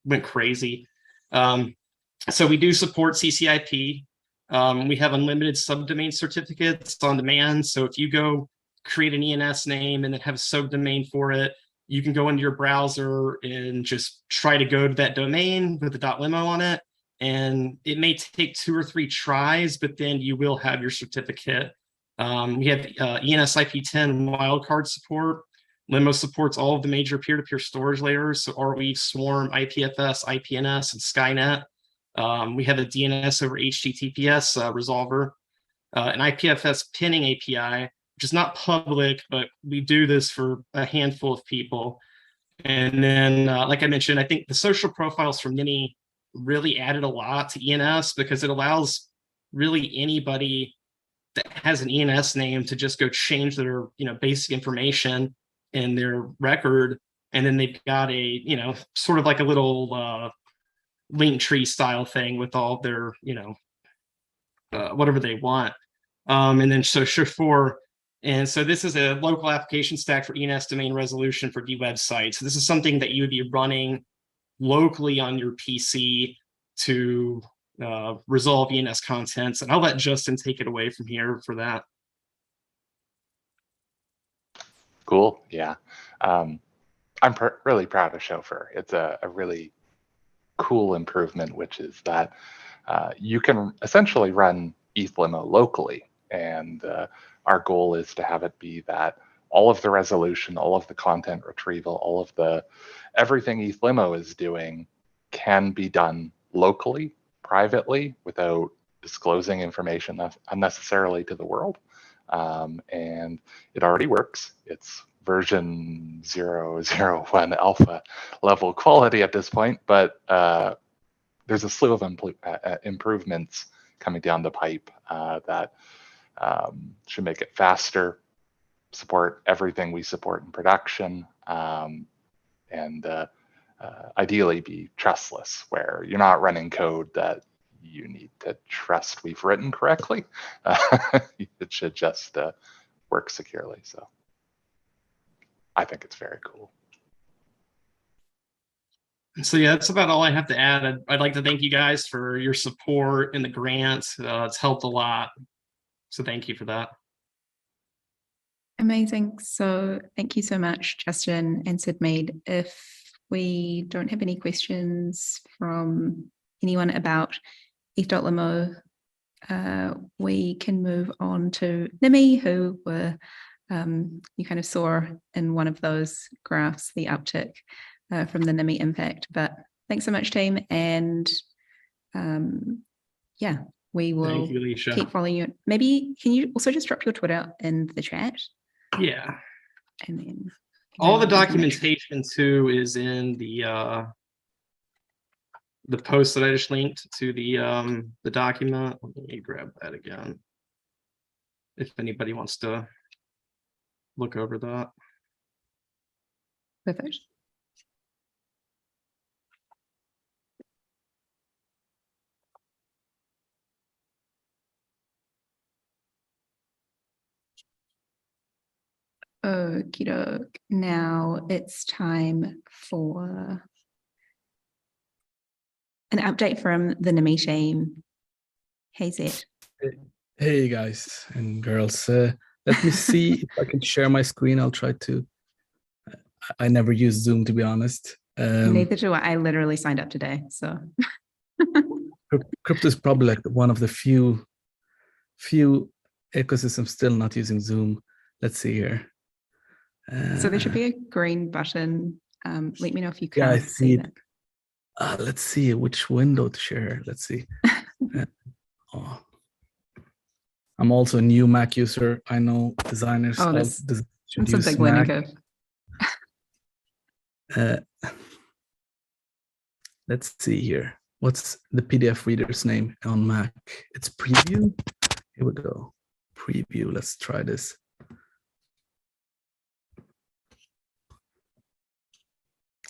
S9: went crazy. So we do support CCIP. We have unlimited subdomain certificates on demand. So if you go create an ENS name and then have a subdomain for it, you can go into your browser and just try to go to that domain with the .limo on it. And it may take 2 or 3 tries, but then you will have your certificate. We have ENS IP10 wildcard support. Limo supports all of the major peer-to-peer storage layers, so Arweave, Swarm, IPFS, IPNS, and Skynet. We have a DNS over HTTPS resolver, an IPFS pinning API, which is not public, but we do this for a handful of people. And then, like I mentioned, I think the social profiles from Nimi really added a lot to ENS because it allows really anybody that has an ENS name to just go change their basic information in their record, and then they've got a sort of like a little link tree style thing with all their whatever they want, and then so Chauffeur. And so this is a local application stack for ENS domain resolution for websites. So this is something that you would be running locally on your PC to resolve ENS contents. And I'll let Justin take it away from here for that.
S5: Cool. Yeah. I'm really proud of Chauffeur. It's a really cool improvement, which is that you can essentially run Eth.Limo locally. And our goal is to have it be that all of the resolution, all of the content retrieval, all of the everything Eth.Limo is doing can be done locally, privately, without disclosing information unnecessarily to the world. And it already works. It's version 001 alpha level quality at this point, but there's a slew of improvements coming down the pipe that should make it faster, support everything we support in production, and ideally be trustless, where you're not running code that you need to trust we've written correctly. It should just work securely. So I think it's very cool.
S9: So yeah, that's about all I have to add. I'd like to thank you guys for your support and the grants. It's helped a lot. So thank you for that.
S1: Amazing. So thank you so much, Justin and SydMead. If we don't have any questions from anyone about Eth.Limo, we can move on to Nimi, who were you kind of saw in one of those graphs the uptick from the Nimi impact. But thanks so much, team, and yeah, we will keep following you. Maybe can you also just drop your Twitter in the chat?
S9: Yeah.
S1: And then
S9: all the documentation too is in the post that I just linked to the document. Let me grab that again. If anybody wants to look over that.
S1: Perfect. Okie doke. Now it's time for an update from the Nimi team. Hey, Zett.
S10: Hey, guys and girls. Let me see if I can share my screen. I'll try to. I never use Zoom, to be honest.
S1: Neither do I. I literally signed up today, so.
S10: Crypto is probably like one of the few ecosystems still not using Zoom. Let's see here.
S1: So there should be a green button. Let me know if you can't
S10: I
S1: see
S10: it. Let's see which window to share. Let's see. Oh. I'm also a new Mac user. I know designers should use
S1: big
S10: Mac.
S1: learning curve.
S10: Let's see here. What's the PDF reader's name on Mac? It's Preview. Here we go. Preview. Let's try this.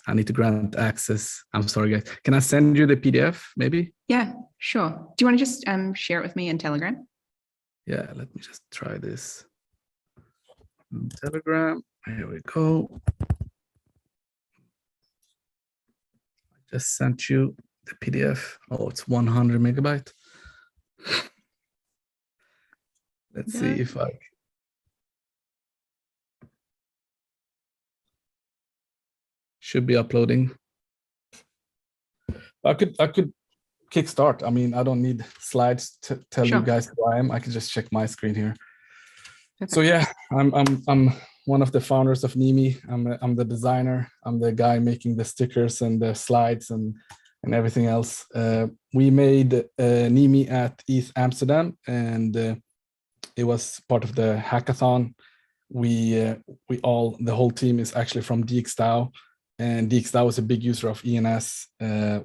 S10: I need to grant access. I'm sorry, guys. Can I send you the PDF, maybe?
S1: Yeah, sure. Do you want to just share it with me in Telegram?
S10: Yeah, let me just try this. Telegram. Here we go. I just sent you the PDF. Oh, it's 100 megabyte. Let's see if I. Should be uploading. I could kickstart. I mean, I don't need slides to tell you guys who I am. I can just check my screen here. Perfect. So yeah, I'm one of the founders of Nimi. I'm the designer. I'm the guy making the stickers and the slides and everything else. We made Nimi at ETH Amsterdam, and it was part of the hackathon. The whole team is actually from DXDAO. And DXDAO is a big user of ENS.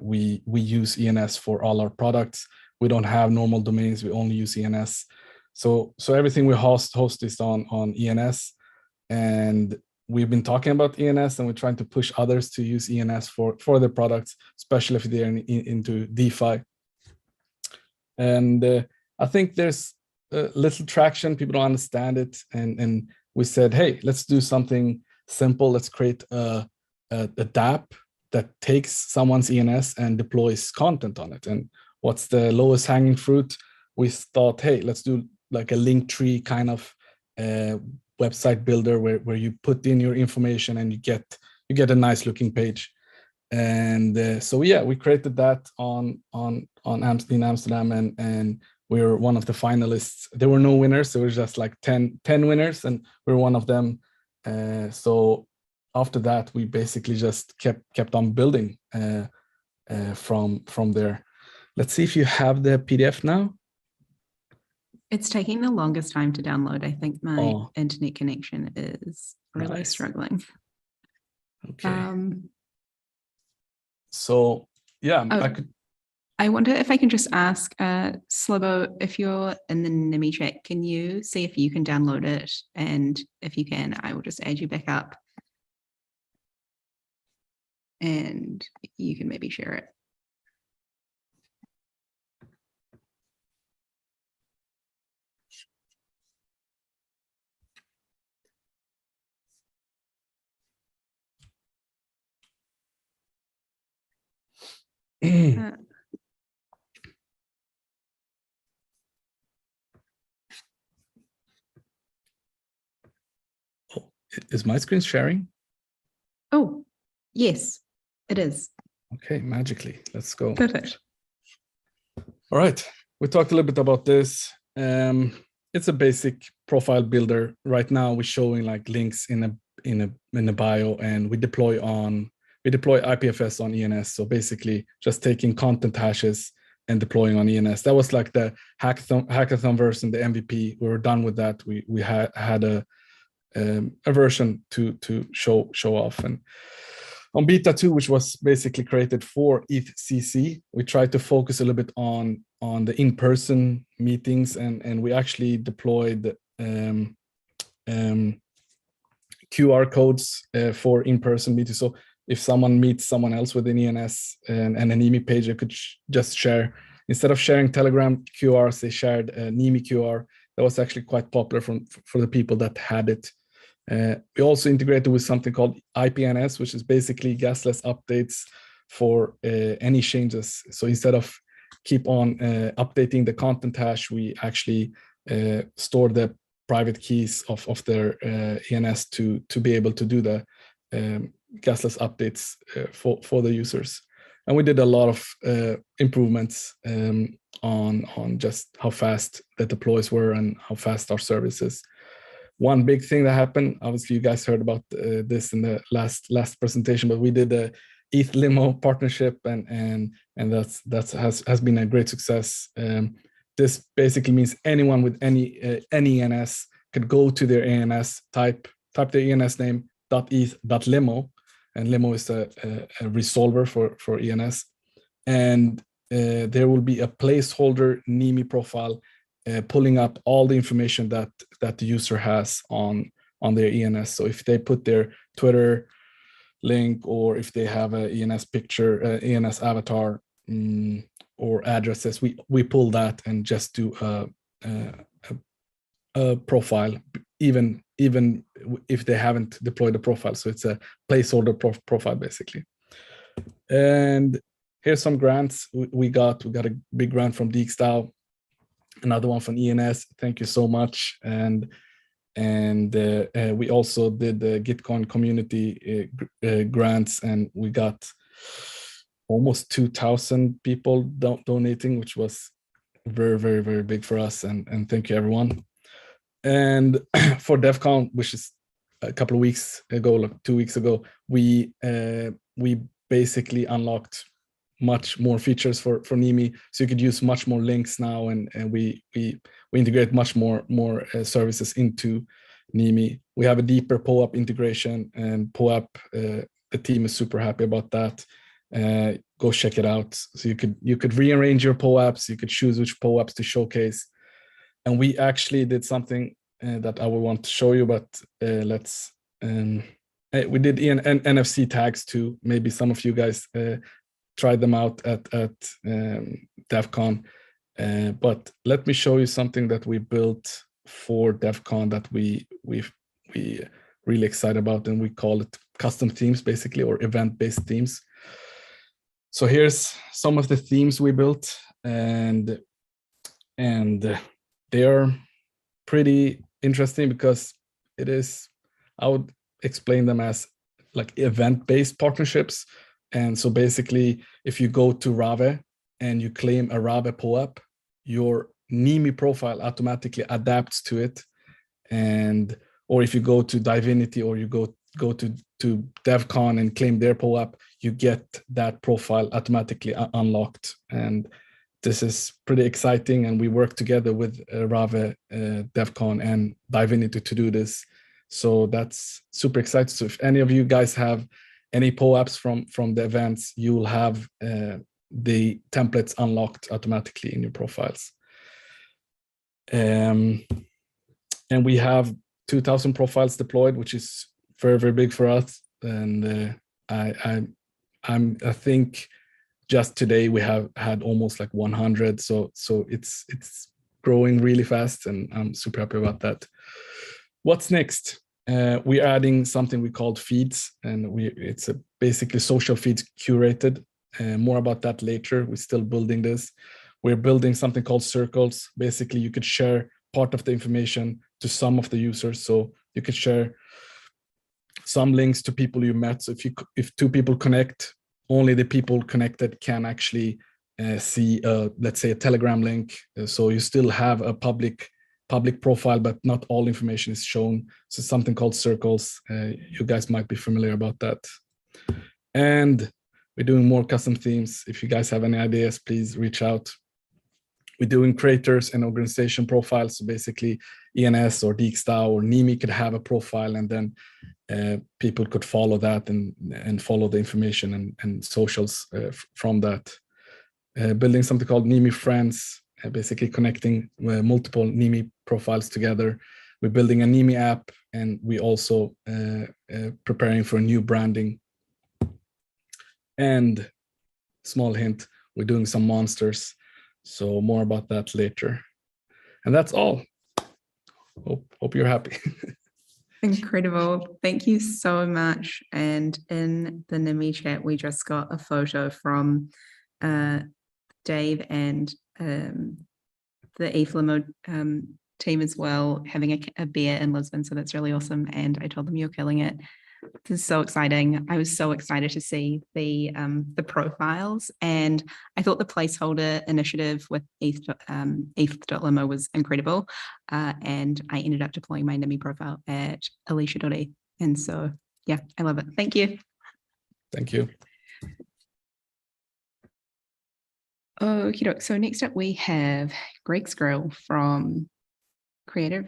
S10: We use ENS for all our products. We don't have normal domains. We only use ENS. So everything we host is on ENS. And we've been talking about ENS, and we're trying to push others to use ENS for their products, especially if they're into DeFi. And I think there's little traction. People don't understand it. And we said, hey, let's do something simple. Let's create a dApp that takes someone's ENS and deploys content on it. And what's the lowest hanging fruit? We thought, hey, let's do like a link tree kind of website builder where you put in your information and you get a nice looking page. And so yeah, we created that in Amsterdam, and we were one of the finalists. There were no winners. There was just like 10 winners, and we were one of them. So after that, we basically just kept on building from there. Let's see if you have the PDF now.
S1: It's taking the longest time to download. I think my
S10: Oh.
S1: internet connection is really
S10: Nice.
S1: struggling.
S10: Okay. So yeah,
S1: I wonder if I can just ask Slobo, if you're in the Nimi chat, can you see if you can download it? And if you can, I will just add you back up. And you can maybe share it.
S10: Is my screen sharing?
S1: Oh, yes, it is.
S10: Okay, magically. Let's go.
S1: Perfect.
S10: All right. We talked a little bit about this. It's a basic profile builder. Right now, we're showing like links in a bio, and we deploy IPFS on ENS. So basically, just taking content hashes and deploying on ENS. That was like the hackathon version, the MVP. We were done with that. We had a version to show off. And on beta 2, which was basically created for ETHCC, we tried to focus a little bit on the in-person meetings, and we actually deployed QR codes for in-person meetings. So if someone meets someone else within ENS and an Nimi page, they could just share. Instead of sharing Telegram QRs, they shared Nimi QR. That was actually quite popular for the people that had it. We also integrated with something called IPNS, which is basically gasless updates for any changes. So instead of keep on updating the content hash, we actually store the private keys of their ENS to be able to do the gasless updates for the users. And we did a lot of improvements on just how fast the deploys were and how fast our service is. One big thing that happened, obviously you guys heard about this in the last presentation, but we did the Eth.Limo partnership, and that has been a great success. This basically means anyone with any ENS could go to their ENS, type their ENS name .eth.limo, and limo is a resolver for ENS, and there will be a placeholder Nimi profile pulling up all the information that the user has on their ENS. So if they put their Twitter link, or if they have a ENS picture, ENS avatar, or addresses, we pull that and just do a profile, even if they haven't deployed a profile. So it's a placeholder profile basically. And here's some grants we got. We got a big grant from DeekStyle, another one from ENS. Thank you so much. And we also did the Gitcoin community grants, and we got almost 2,000 people donating, which was very, very, very big for us. And thank you, everyone. And for DEF CON, which is a couple of weeks ago, like 2 weeks ago, we basically unlocked much more features for Nimi, so you could use much more links now, and we integrate much more services into Nimi. We have a deeper POAP integration, and POAP, the team is super happy about that. Go check it out. So you could rearrange your POAPs, you could choose which POAPs to showcase. And we actually did something that I would want to show you, but let's. We did NFC tags too. Maybe some of you guys tried them out at DEF CON. But let me show you something that we built for DEF CON that we really excited about, and we call it custom themes basically, or event-based themes. So here's some of the themes we built, and they are pretty interesting because it is, I would explain them as like event-based partnerships. And so basically, if you go to Raffy and you claim a Raffy POAP, your Nimi profile automatically adapts to it. And or if you go to Divinity or you go to DevCon and claim their POAP, you get that profile automatically unlocked. And this is pretty exciting. And we work together with Raffy, DevCon, and Divinity to do this. So that's super exciting. So if any of you guys have any POAPs from the events, you will have the templates unlocked automatically in your profiles. And we have 2,000 profiles deployed, which is very, very big for us. And I think just today we have had almost like 100. So it's growing really fast, and I'm super happy about that. What's next? We're adding something we called feeds, and it's basically social feeds curated. More about that later. We're still building this. We're building something called circles. Basically, you could share part of the information to some of the users. So you could share some links to people you met. So if two people connect, only the people connected can actually see, let's say, a Telegram link. So you still have a public profile, but not all information is shown. So something called circles. You guys might be familiar about that. And we're doing more custom themes. If you guys have any ideas, please reach out. We're doing creators and organization profiles. So basically, ENS or Dijkstra or Nimi could have a profile, and then people could follow that and follow the information and socials from that. Building something called Nimi Friends, basically connecting multiple Nimi profiles together. We're building a Nimi app, and we also preparing for a new branding. And small hint, we're doing some monsters. So more about that later. And that's all. Hope you're happy.
S1: Incredible. Thank you so much. And in the Nimi chat, we just got a photo from Dave and the Eth.Limo team as well, having a beer in Lisbon. So that's really awesome. And I told them you're killing it. This is so exciting. I was so excited to see the profiles, and I thought the placeholder initiative with Eth.Limo was incredible. And I ended up deploying my Nimi profile at alicia.eth. And so, yeah, I love it. Thank you.
S10: Thank you.
S1: Okie doke. So next up we have Greg Skrill from Creative,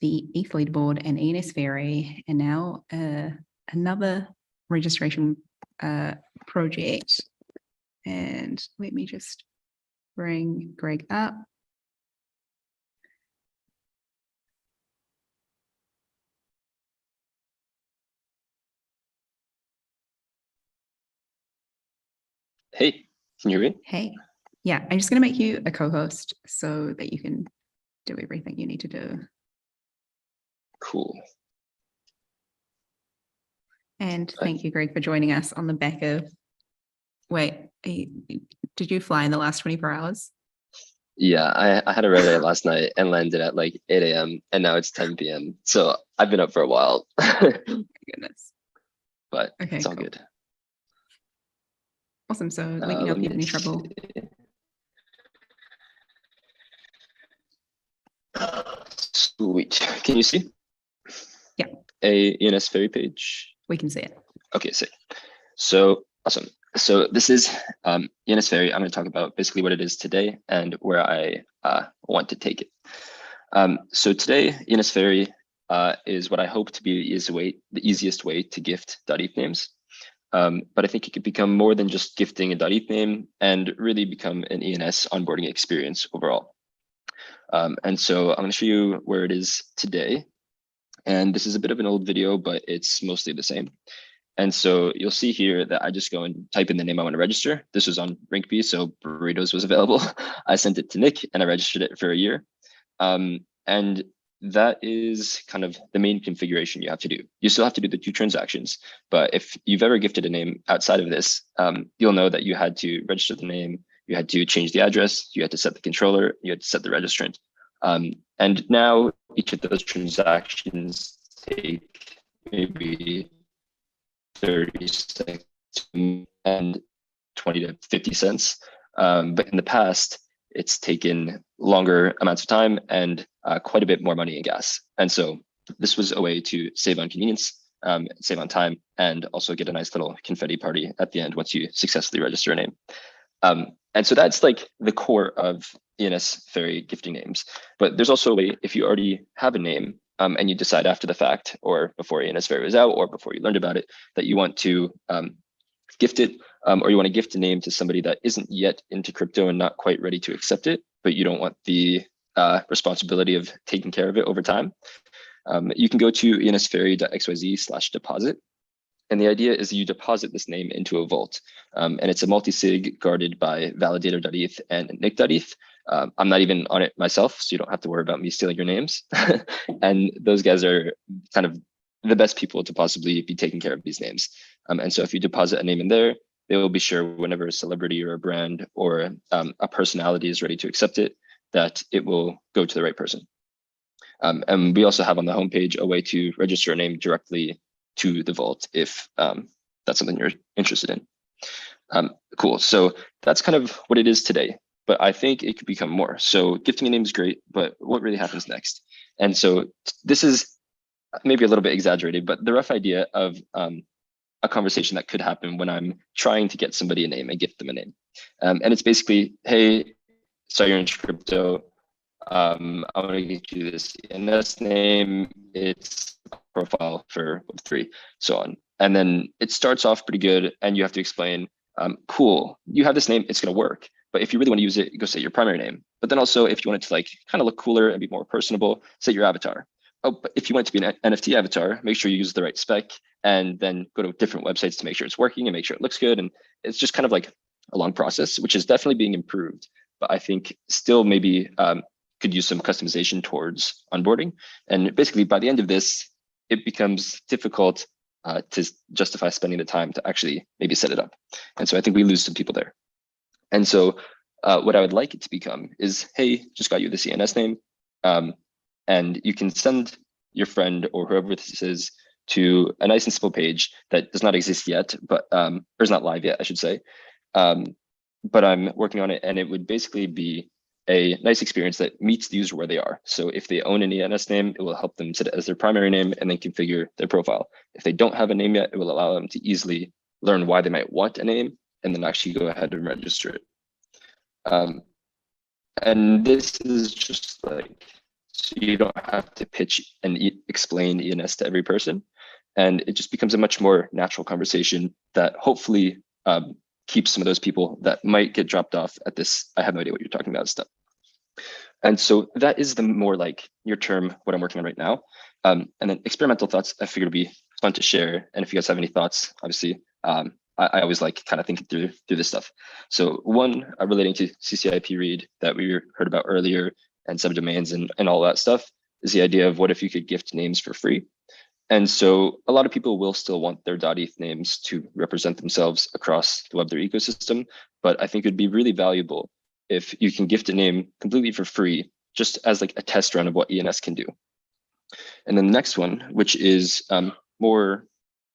S1: the ETH leaderboard, and ENS Fairy, and now another registration project. And let me just bring Greg up.
S11: Hey, can you hear me?
S1: Hey, yeah, I'm just going to make you a co-host so that you can do everything you need to do.
S11: Cool.
S1: And thank you, Greg, for joining us on the back of, wait, did you fly in the last 24 hours?
S11: Yeah, I had a red eye last night and landed at like 8 a.m. and now it's 10 p.m. So I've been up for a while.
S1: My goodness.
S11: But
S1: okay,
S11: it's all
S1: cool.
S11: good.
S1: Awesome. So let me know if you have any trouble.
S11: Sweet. Can you see?
S1: Yeah.
S11: A ENS Fairy page?
S1: We can see it.
S11: Okay, sick. So awesome. So this is ENS Fairy. I'm going to talk about basically what it is today and where I want to take it. So today, ENS Fairy is what I hope to be the easiest way to gift .eth names. But I think it could become more than just gifting a .eth name and really become an ENS onboarding experience overall. And so I'm going to show you where it is today. And this is a bit of an old video, but it's mostly the same. And so you'll see here that I just go and type in the name I want to register. This was on Rinkeby, so Burritos was available. I sent it to Nick and I registered it for a year. And that is kind of the main configuration you have to do. You still have to do the 2 transactions, but if you've ever gifted a name outside of this, you'll know that you had to register the name, you had to change the address, you had to set the controller, you had to set the registrant. And now each of those transactions take maybe 30 seconds. And and 20 to 50 cents. But in the past, it's taken longer amounts of time and quite a bit more money in gas. And so this was a way to save on convenience, save on time, and also get a nice little confetti party at the end once you successfully register a name. And so that's like the core of ENS Fairy gifting names. But there's also a way, if you already have a name and you decide after the fact, or before ENS Fairy was out, or before you learned about it, that you want to gift it, or you want to gift a name to somebody that isn't yet into crypto and not quite ready to accept it, but you don't want the responsibility of taking care of it over time, you can go to ensfairy.xyz/deposit. And the idea is you deposit this name into a vault. And it's a multi-sig guarded by validator.eth and nick.eth. I'm not even on it myself, so you don't have to worry about me stealing your names. And those guys are kind of the best people to possibly be taking care of these names. And so if you deposit a name in there, they will be sure whenever a celebrity or a brand or a personality is ready to accept it, that it will go to the right person. And we also have on the homepage a way to register a name directly to the vault if that's something you're interested in. Cool, so that's kind of what it is today, but I think it could become more. So gifting a name is great, but what really happens next? And so this is maybe a little bit exaggerated, but the rough idea of a conversation that could happen when I'm trying to get somebody a name and gift them a name. And it's basically, hey, so you're into crypto, I'm gonna get you this ENS name, it's a profile for Web3, so on. And then it starts off pretty good and you have to explain, cool, you have this name, it's gonna work. But if you really want to use it, go set your primary name. But then also if you want it to like kind of look cooler and be more personable, set your avatar. Oh, but if you want it to be an NFT avatar, make sure you use the right spec and then go to different websites to make sure it's working and make sure it looks good. And it's just kind of like a long process, which is definitely being improved. But I think still maybe could use some customization towards onboarding. And basically by the end of this, it becomes difficult to justify spending the time to actually maybe set it up. And so I think we lose some people there. And so what I would like it to become is, hey, just got you this ENS name. And you can send your friend or whoever this is to a nice and simple page that does not exist yet, but or is not live yet, I should say. But I'm working on it, and it would basically be a nice experience that meets the user where they are. So if they own an ENS name, it will help them set it as their primary name and then configure their profile. If they don't have a name yet, it will allow them to easily learn why they might want a name and then actually go ahead and register it. And this is just like, so you don't have to pitch and explain ENS to every person. And it just becomes a much more natural conversation that hopefully keeps some of those people that might get dropped off at this, I have no idea what you're talking about step. And so that is the more like near term, what I'm working on right now. And then experimental thoughts, I figured would be fun to share. And if you guys have any thoughts, obviously, I always like kind of thinking through this stuff. So one relating to CCIP read that we heard about earlier and subdomains and all that stuff is the idea of what if you could gift names for free? And so a lot of people will still want their .eth names to represent themselves across the Web3 ecosystem, but I think it'd be really valuable if you can gift a name completely for free, just as like a test run of what ENS can do. And then the next one, which is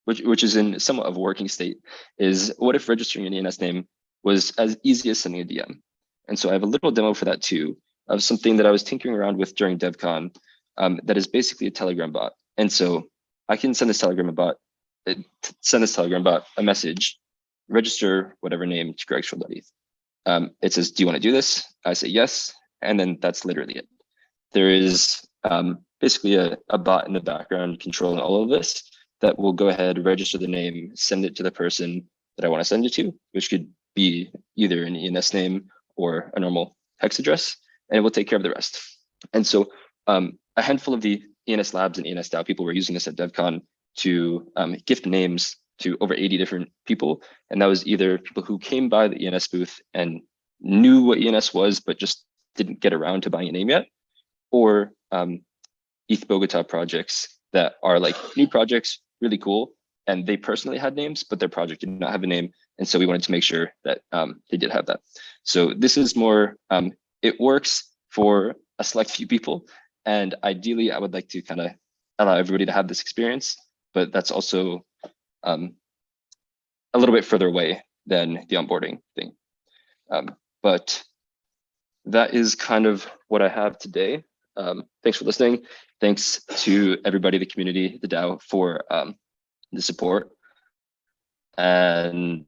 S11: which is in somewhat of a working state, is what if registering an ENS name was as easy as sending a DM? And so I have a little demo for that too, of something that I was tinkering around with during DevCon that is basically a Telegram bot. And so I can send this Telegram bot a message, register whatever name to gregschroll.eth. It says, do you want to do this? I say yes, and then that's literally it. There is basically a bot in the background controlling all of this that will go ahead, register the name, send it to the person that I want to send it to, which could be either an ENS name or a normal hex address, and it will take care of the rest. And so a handful of the ENS Labs and ENS DAO people were using this at DevCon to gift names to over 80 different people. And that was either people who came by the ENS booth and knew what ENS was, but just didn't get around to buying a name yet, or ETH Bogota projects that are like new projects, really cool. And they personally had names, but their project did not have a name. And so we wanted to make sure that they did have that. So this is more, it works for a select few people. And ideally, I would like to kind of allow everybody to have this experience, but that's also a little bit further away than the onboarding thing. But that is kind of what I have today. Thanks for listening. Thanks to everybody, the community, the DAO for the support. And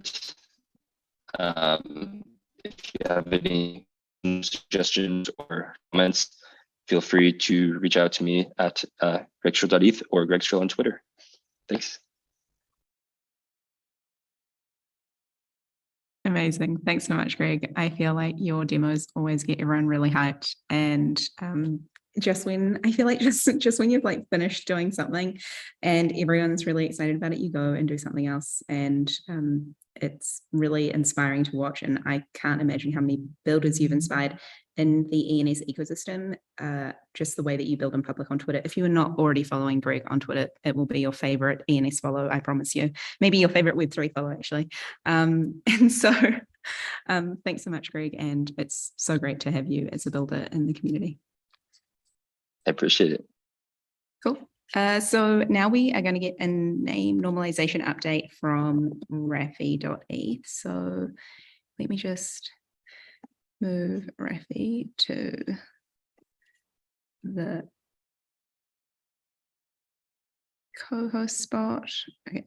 S11: if you have any suggestions or comments, feel free to reach out to me at gregstrill.eth or gregstrill on Twitter. Thanks.
S1: Amazing. Thanks so much, Greg. I feel like your demos always get everyone really hyped. And just when I feel like just when you've like finished doing something and everyone's really excited about it, you go and do something else. And it's really inspiring to watch. And I can't imagine how many builders you've inspired in the ENS ecosystem, just the way that you build in public on Twitter. If you are not already following Greg on Twitter, it will be your favorite ENS follow, I promise you. Maybe your favorite Web3 follow, actually. And so thanks so much, Greg. And it's so great to have you as a builder in the community.
S11: I appreciate it.
S1: Cool. So now we are going to get a name normalization update from Raffy.eth. So let me just move Raffy to the co-host spot. Okay.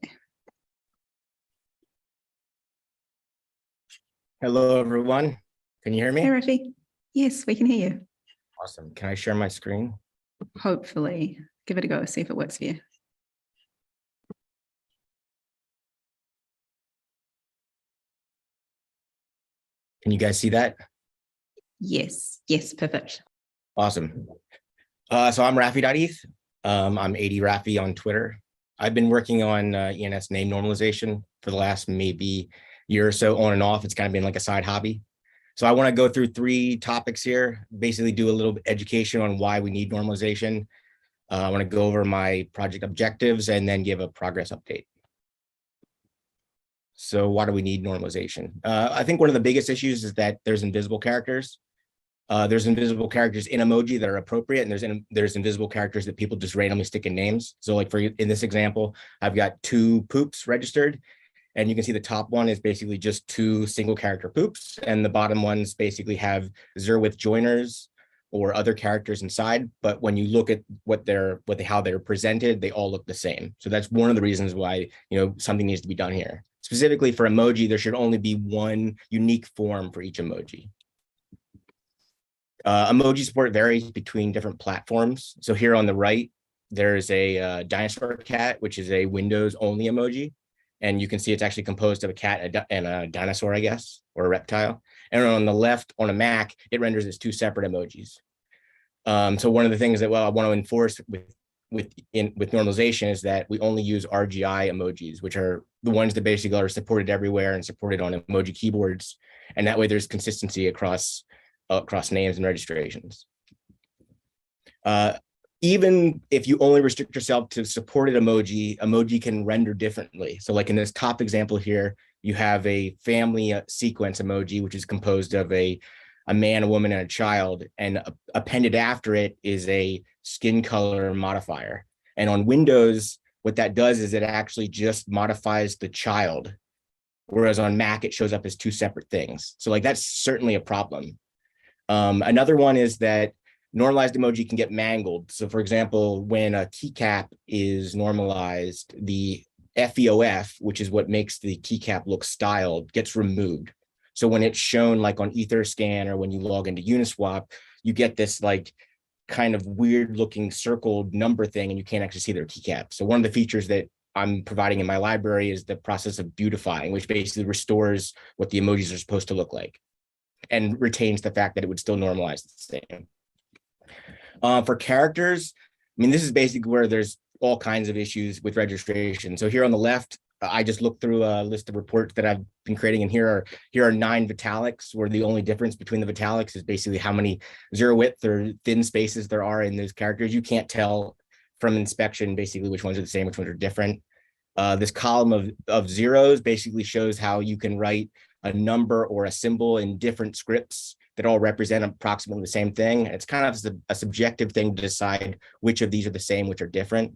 S12: Hello, everyone. Can you hear me?
S1: Hey, Raffy. Yes, we can hear you.
S12: Awesome. Can I share my screen?
S1: Hopefully. Give it a go, see if it works for you.
S12: Can you guys see that?
S1: Yes, yes, perfect.
S12: Awesome. So I'm Raffy.eth. I'm AD Raffy on Twitter. I've been working on ENS name normalization for the last maybe year or so, on and off. It's kind of been like a side hobby. So I want to go through 3 topics here, basically do a little education on why we need normalization. I want to go over my project objectives and then give a progress update. So why do we need normalization? I think one of the biggest issues is that there's invisible characters. There's invisible characters in emoji that are appropriate, and there's invisible characters that people just randomly stick in names. So like in this example, I've got 2 poops registered, and you can see the top one is basically just 2 single character poops, and the bottom ones basically have Zerwith joiners or other characters inside. But when you look at how they're presented, they all look the same. So that's one of the reasons why, something needs to be done here. Specifically for emoji, there should only be one unique form for each emoji. Emoji support varies between different platforms. So here on the right, there's a dinosaur cat, which is a Windows only emoji. And you can see it's actually composed of a cat and a dinosaur, I guess, or a reptile. And on the left, on a Mac, it renders as 2 separate emojis. So one of the things that I want to enforce with normalization is that we only use RGI emojis, which are the ones that basically are supported everywhere and supported on emoji keyboards. And that way there's consistency across names and registrations. Even if you only restrict yourself to supported emoji can render differently. So like in this top example here, you have a family sequence emoji, which is composed of a man, a woman, and a child, and appended after it is a skin color modifier. And on Windows, what that does is it actually just modifies the child, whereas on Mac, it shows up as 2 separate things. So like that's certainly a problem. Another one is that normalized emoji can get mangled. So for example, when a keycap is normalized, the FEOF, which is what makes the keycap look styled, gets removed. So when it's shown like on Etherscan or when you log into Uniswap, you get this like kind of weird looking circled number thing and you can't actually see their keycap. So one of the features that I'm providing in my library is the process of beautifying, which basically restores what the emojis are supposed to look like and retains the fact that it would still normalize the same. For characters, I mean, this is basically where there's all kinds of issues with registration. So here on the left, I just looked through a list of reports that I've been creating, and here are 9 vitalics, where the only difference between the vitalics is basically how many zero width or thin spaces there are in those characters. You can't tell from inspection basically which ones are the same, which ones are different. This column of zeros basically shows how you can write a number or a symbol in different scripts that all represent approximately the same thing. It's kind of a subjective thing to decide which of these are the same, which are different.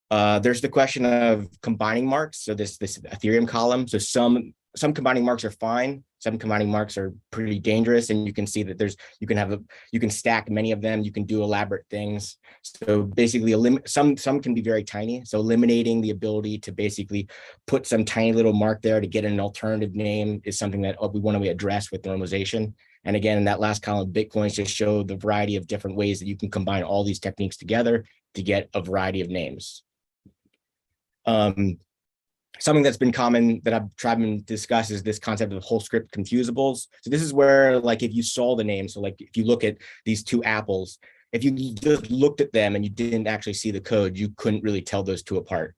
S12: There's the question of combining marks. So this Ethereum column. So some some combining marks are fine. Some combining marks are pretty dangerous, and you can see that you can stack many of them. You can do elaborate things. So basically, some can be very tiny. So eliminating the ability to basically put some tiny little mark there to get an alternative name is something that we want to address with normalization. And again, in that last column, Bitcoins just show the variety of different ways that you can combine all these techniques together to get a variety of names. Something that's been common that I've tried to discuss is this concept of whole script confusables. So this is where, like, if you saw the name, so like if you look at these two apples, if you just looked at them and you didn't actually see the code, you couldn't really tell those two apart.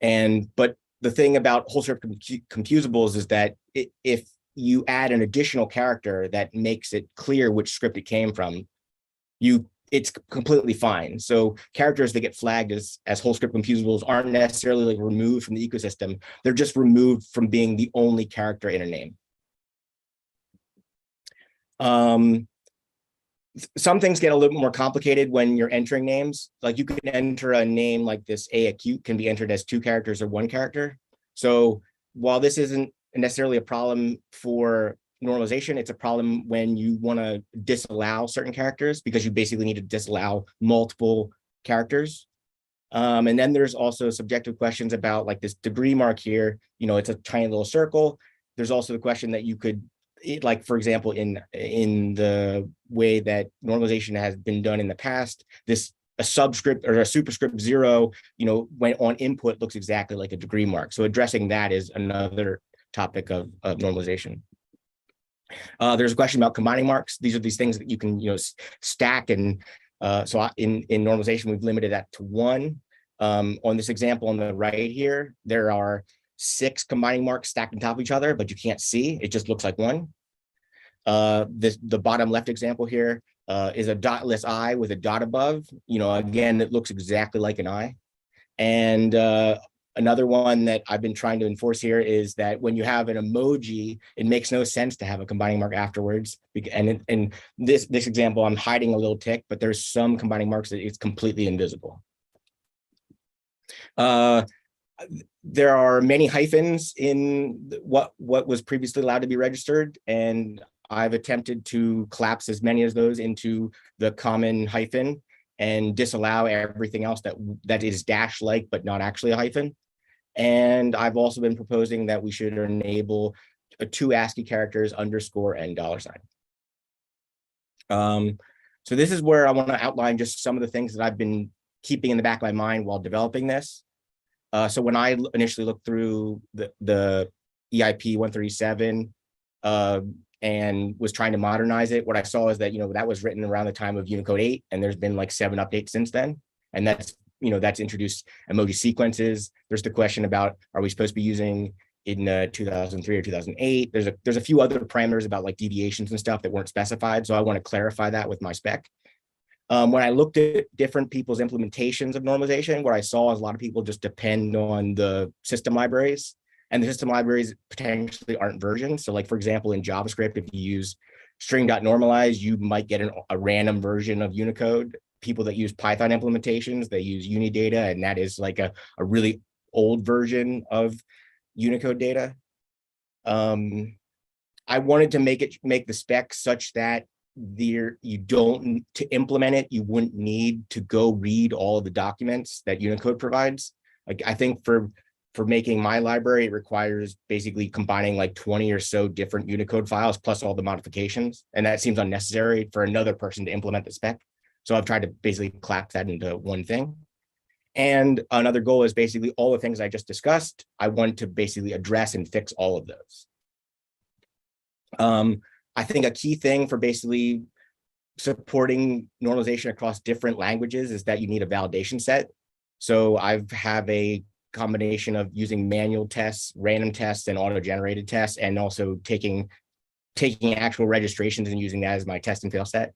S12: But the thing about whole script confusables is that if you add an additional character that makes it clear which script it came from, it's completely fine. So characters that get flagged as whole script confusables aren't necessarily like removed from the ecosystem. They're just removed from being the only character in a name. Some things get a little bit more complicated when you're entering names. Like you can enter a name like this, acute can be entered as 2 characters or 1 character. So while this isn't necessarily a problem for normalization, it's a problem when you want to disallow certain characters, because you basically need to disallow multiple characters. And then there's also subjective questions about like this degree mark here. You know, it's a tiny little circle. There's also the question that you could, like, for example, in the way that normalization has been done in the past, a subscript or a superscript 0, you know, when on input looks exactly like a degree mark. So addressing that is another topic of normalization. There's a question about combining marks. These are these things that you can, you know, stack, and so in normalization we've limited that to 1. On this example on the right here, there are 6 combining marks stacked on top of each other, but you can't see. It just looks like 1. The bottom left example here is a dotless I with a dot above. You know, again, it looks exactly like an I. And another one that I've been trying to enforce here is that when you have an emoji, it makes no sense to have a combining mark afterwards. And in this example, I'm hiding a little tick, but there's some combining marks that it's completely invisible. There are many hyphens in what was previously allowed to be registered, and I've attempted to collapse as many as those into the common hyphen and disallow everything else that is dash-like but not actually a hyphen. And I've also been proposing that we should enable 2 ASCII characters, underscore and $sign. So this is where I want to outline just some of the things that I've been keeping in the back of my mind while developing this. So when I initially looked through the EIP 137 and was trying to modernize it, what I saw is that, you know, that was written around the time of Unicode 8, and there's been like 7 updates since then. And that's, you know, that's introduced emoji sequences. There's the question about, are we supposed to be using in 2003 or 2008? There's a few other parameters about like deviations and stuff that weren't specified. So I want to clarify that with my spec. When I looked at different people's implementations of normalization, what I saw is a lot of people just depend on the system libraries, and the system libraries potentially aren't versioned. So like, for example, in JavaScript, if you use string.normalize, you might get a random version of Unicode. People that use Python implementations, they use Unidata, and that is like a really old version of Unicode data. I wanted to make the spec such that you don't, to implement it, you wouldn't need to go read all of the documents that Unicode provides. Like, I think for making my library, it requires basically combining like 20 or so different Unicode files plus all the modifications, and that seems unnecessary for another person to implement the spec. So I've tried to basically collapse that into one thing. And another goal is basically all the things I just discussed. I want to basically address and fix all of those. I think a key thing for basically supporting normalization across different languages is that you need a validation set. So I have a combination of using manual tests, random tests, and auto-generated tests, and also taking actual registrations and using that as my test and fail set.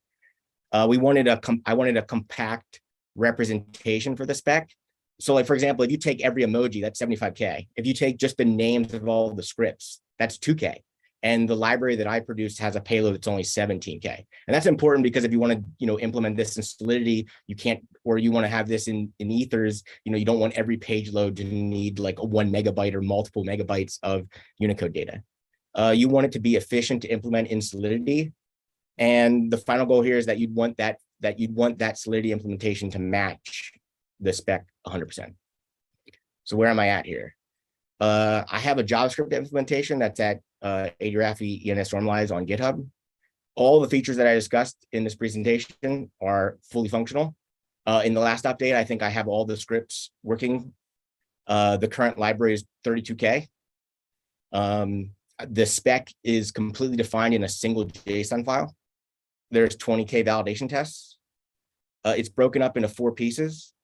S12: I wanted a compact representation for the spec. So like, for example, if you take every emoji, that's 75K. If you take just the names of all the scripts, that's 2K. And the library that I produced has a payload that's only 17K. And that's important because if you want to, implement this in Solidity, you can't, or you want to have this in Ethers, you don't want every page load to need like a 1 megabyte or multiple megabytes of Unicode data. You want it to be efficient to implement in Solidity. And the final goal here is that you'd want that Solidity implementation to match the spec 100%. So where am I at here? I have a JavaScript implementation that's at Raffy ENS Normalize on GitHub. All the features that I discussed in this presentation are fully functional. In the last update, I think I have all the scripts working. The current library is 32K. The spec is completely defined in a single JSON file. There's 20K validation tests. It's broken up into 4 pieces.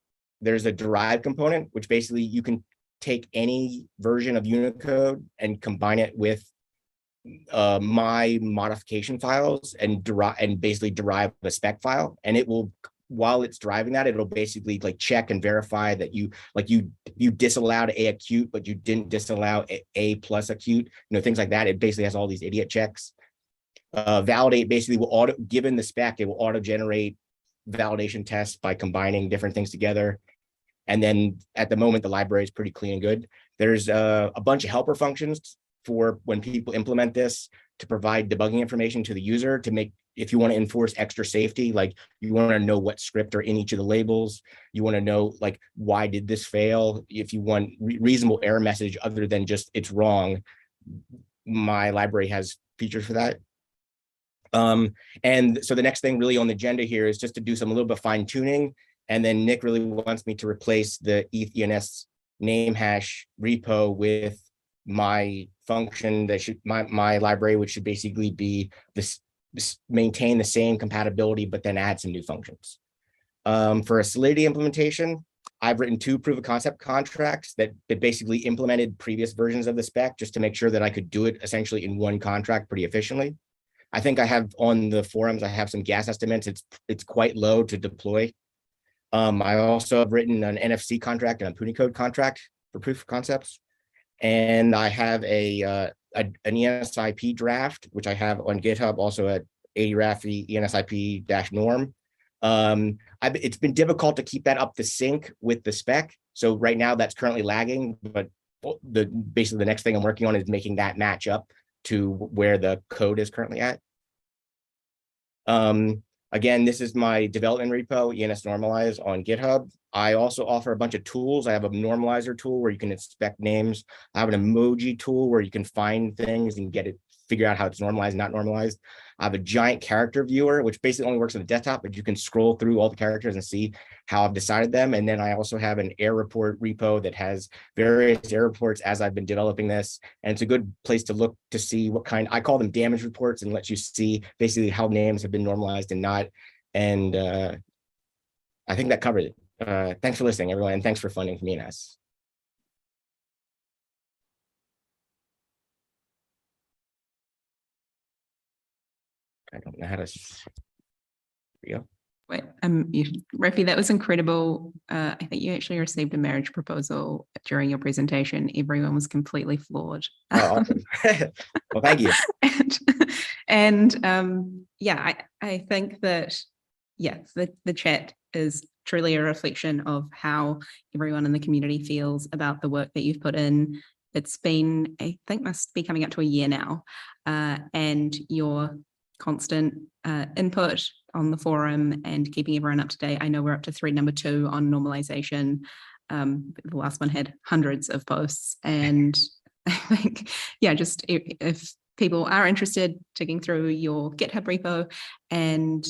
S12: There's a derived component, which basically you can take any version of Unicode and combine it with my modification files and basically derive a spec file. And it will, while it's driving that, it'll basically like check and verify that you disallowed A acute, but you didn't disallow A plus acute, things like that. It basically has all these idiot checks. Validate basically will given the spec, it will auto generate validation tests by combining different things together. And then at the moment, the library is pretty clean and good. There's a bunch of helper functions for when people implement this to provide debugging information to the user to make, if you want to enforce extra safety, like you want to know what script are in each of the labels, you want to know like, why did this fail? If you want reasonable error message other than just it's wrong, my library has features for that. And so the next thing really on the agenda here is just to do some a little bit of fine tuning. And then Nick really wants me to replace the ENS name hash repo with my function that should, my library, which should basically be this maintain the same compatibility, but then add some new functions. For a Solidity implementation, I've written 2 proof of concept contracts that basically implemented previous versions of the spec just to make sure that I could do it essentially in one contract pretty efficiently. I think I have on the forums, I have some gas estimates. It's quite low to deploy. I also have written an NFC contract and a Punicode contract for proof of concepts. And I have an ENS IP draft, which I have on GitHub, also at Raffy ENS IP-norm. It's been difficult to keep that up to sync with the spec. So right now that's currently lagging, but basically the next thing I'm working on is making that match up to where the code is currently at. Again, this is my development repo, ENS Normalize on GitHub. I also offer a bunch of tools. I have a normalizer tool where you can inspect names. I have an emoji tool where you can find things and figure out how it's normalized, not normalized. I have a giant character viewer, which basically only works on the desktop, but you can scroll through all the characters and see how I've decided them. And then I also have an error report repo that has various error reports as I've been developing this. And it's a good place to look to see what kind, I call them damage reports, and lets you see basically how names have been normalized and not. And I think that covered it. Thanks for listening, everyone, and thanks for funding from ENS. I don't know how to. Here we go.
S1: Wait, Raffy, that was incredible. I think you actually received a marriage proposal during your presentation. Everyone was completely floored.
S12: Oh, awesome. Well, thank you.
S1: Yeah, I think that, yeah, the chat is truly a reflection of how everyone in the community feels about the work that you've put in. It's been, I think, must be coming up to a year now, and your constant input on the forum and keeping everyone up to date. I know we're up to thread number 2 on normalization. The last one had hundreds of posts, and I think, yeah, just if people are interested, digging through your GitHub repo. And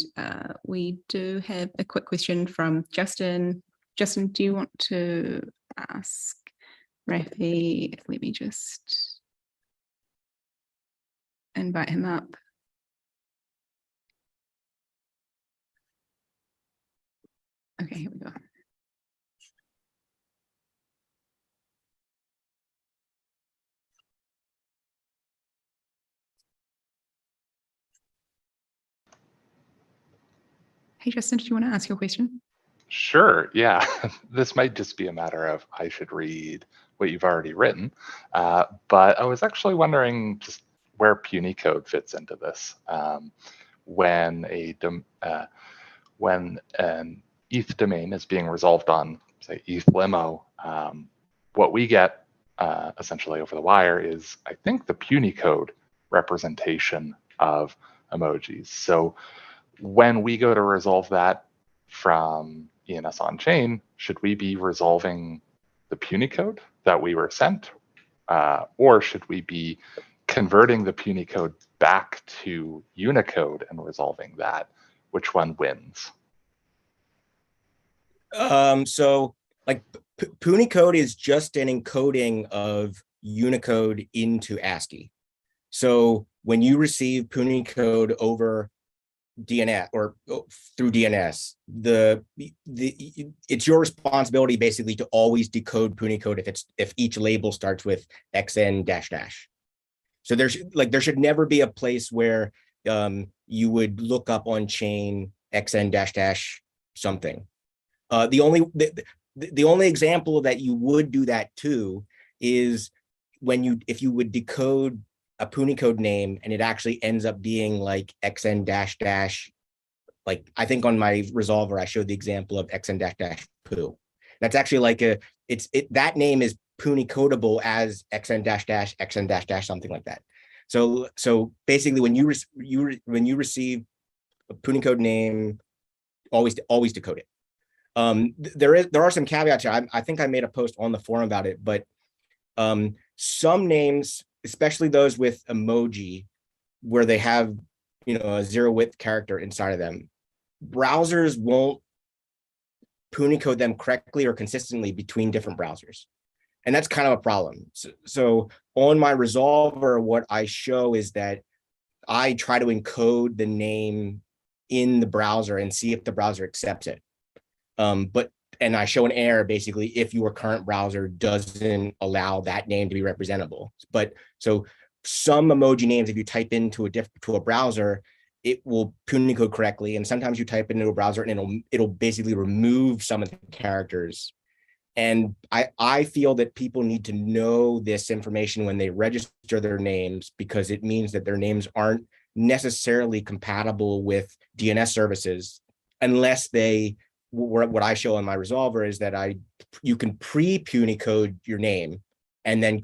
S1: we do have a quick question from Justin. Justin, do you want to ask Raffy? Let me just invite him up. Okay, here we go. Hey, Justin, did you want to ask your question?
S5: Sure, yeah. This might just be a matter of I should read what you've already written. But I was actually wondering just where Punycode fits into this. When an ETH domain is being resolved on, say, Eth.Limo, what we get essentially over the wire is, I think, the Punycode representation of emojis. So when we go to resolve that from ENS on chain, should we be resolving the Punycode that we were sent? Or should we be converting the Punycode back to Unicode and resolving that? Which one wins?
S12: So like Punycode is just an encoding of Unicode into ASCII. So when you receive Punycode over DNS or through DNS, it's your responsibility basically to always decode Punycode if each label starts with XN-. So there should never be a place where you would look up on chain XN-, something. The only example that you would do that to is if you would decode a Punycode name and it actually ends up being like XN-, like I think on my resolver I showed the example of XN-, poo. That's actually like that name is Punycodable as XN-, XN-, something like that. So basically when you receive a Punycode name, always decode it. There are some caveats here. I think I made a post on the forum about it, but some names, especially those with emoji, where they have a 0 width character inside of them, browsers won't Punycode them correctly or consistently between different browsers, and that's kind of a problem. So on my resolver, what I show is that I try to encode the name in the browser and see if the browser accepts it. And I show an error basically if your current browser doesn't allow that name to be representable. But so some emoji names, if you type into a browser, it will Punycode correctly. And sometimes you type into a browser and it'll basically remove some of the characters. And I feel that people need to know this information when they register their names, because it means that their names aren't necessarily compatible with DNS services unless what I show on my resolver is that you can pre-Punycode your name and then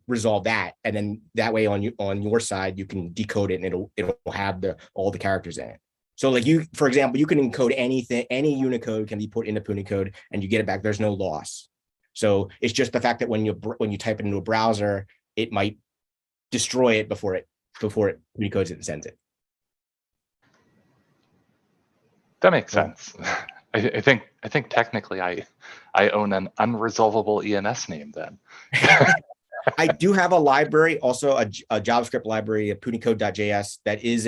S12: resolve that, and then that way on your side you can decode it and it'll have all the characters in it. So like for example, you can encode anything, any Unicode can be put into Punycode and you get it back. There's no loss. So it's just the fact that when you type it into a browser, it might destroy it before it recodes it and sends it.
S5: That makes sense. I think technically I own an unresolvable ENS name then.
S12: I do have a library, also a JavaScript library, a Punycode.js that is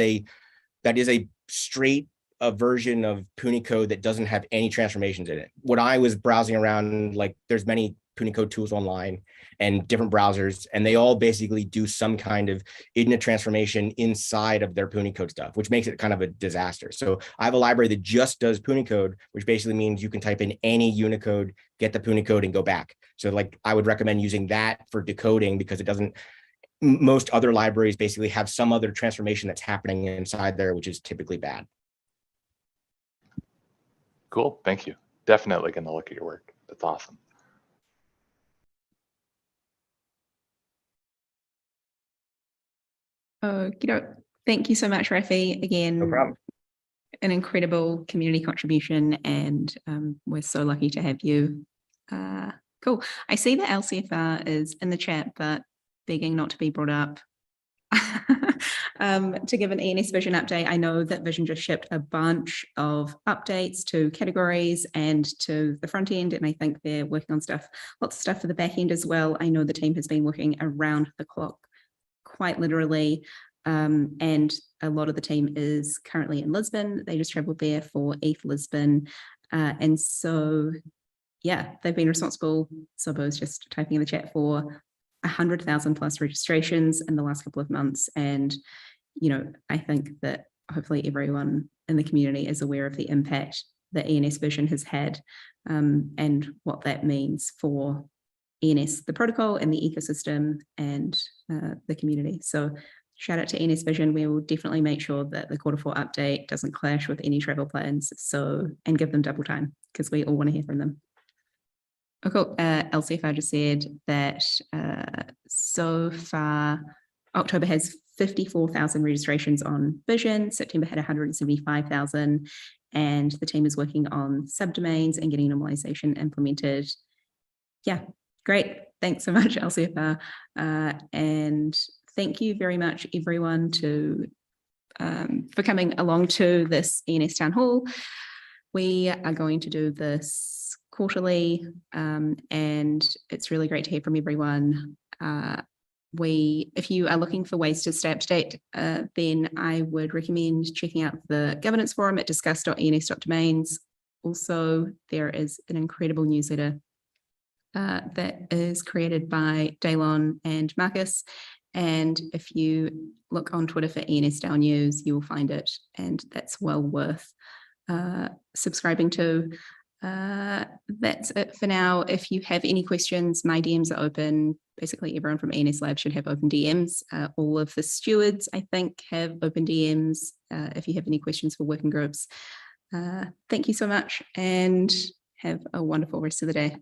S12: a straight version of Punycode that doesn't have any transformations in it. When I was browsing around, like there's many Punycode tools online and different browsers, and they all basically do some kind of IDNA transformation inside of their Punycode stuff, which makes it kind of a disaster. So I have a library that just does Punycode, which basically means you can type in any Unicode, get the Punycode and go back. So like I would recommend using that for decoding, because it doesn't, most other libraries basically have some other transformation that's happening inside there, which is typically bad.
S5: Cool, thank you. Definitely gonna look at your work. That's awesome.
S1: Thank you so much, Raffy. Again,
S12: No problem.
S1: An incredible community contribution, and we're so lucky to have you. Cool. I see that lcfr is in the chat, but begging not to be brought up. To give an ENS Vision update, I know that Vision just shipped a bunch of updates to categories and to the front end, and I think they're working on lots of stuff for the back end as well. I know the team has been working around the clock, quite literally, and a lot of the team is currently in Lisbon. They just traveled there for Eth.Lisbon, and so yeah, they've been responsible. Sobo is just typing in the chat for 100,000 plus registrations in the last couple of months, and I think that hopefully everyone in the community is aware of the impact that ENS Vision has had, and what that means for ENS, the protocol and the ecosystem, and the community. So shout out to ENS Vision. We will definitely make sure that the Q4 update doesn't clash with any travel plans. And give them double time because we all want to hear from them. Oh, cool. LCFR just said that so far, October has 54,000 registrations on Vision. September had 175,000, and the team is working on subdomains and getting normalization implemented. Yeah, great. Thanks so much, LCFR. And thank you very much, everyone, for coming along to this ENS Town Hall. We are going to do this quarterly, and it's really great to hear from everyone. If you are looking for ways to stay up to date, then I would recommend checking out the governance forum at discuss.ens.domains. Also, there is an incredible newsletter that is created by Daylon and Marcus. And if you look on Twitter for ENS Down News, you will find it, and that's well worth subscribing to. That's it for now. If you have any questions, my DMs are open. Basically, everyone from ENS Labs should have open DMs. All of the stewards, I think, have open DMs if you have any questions for working groups. Thank you so much, and have a wonderful rest of the day.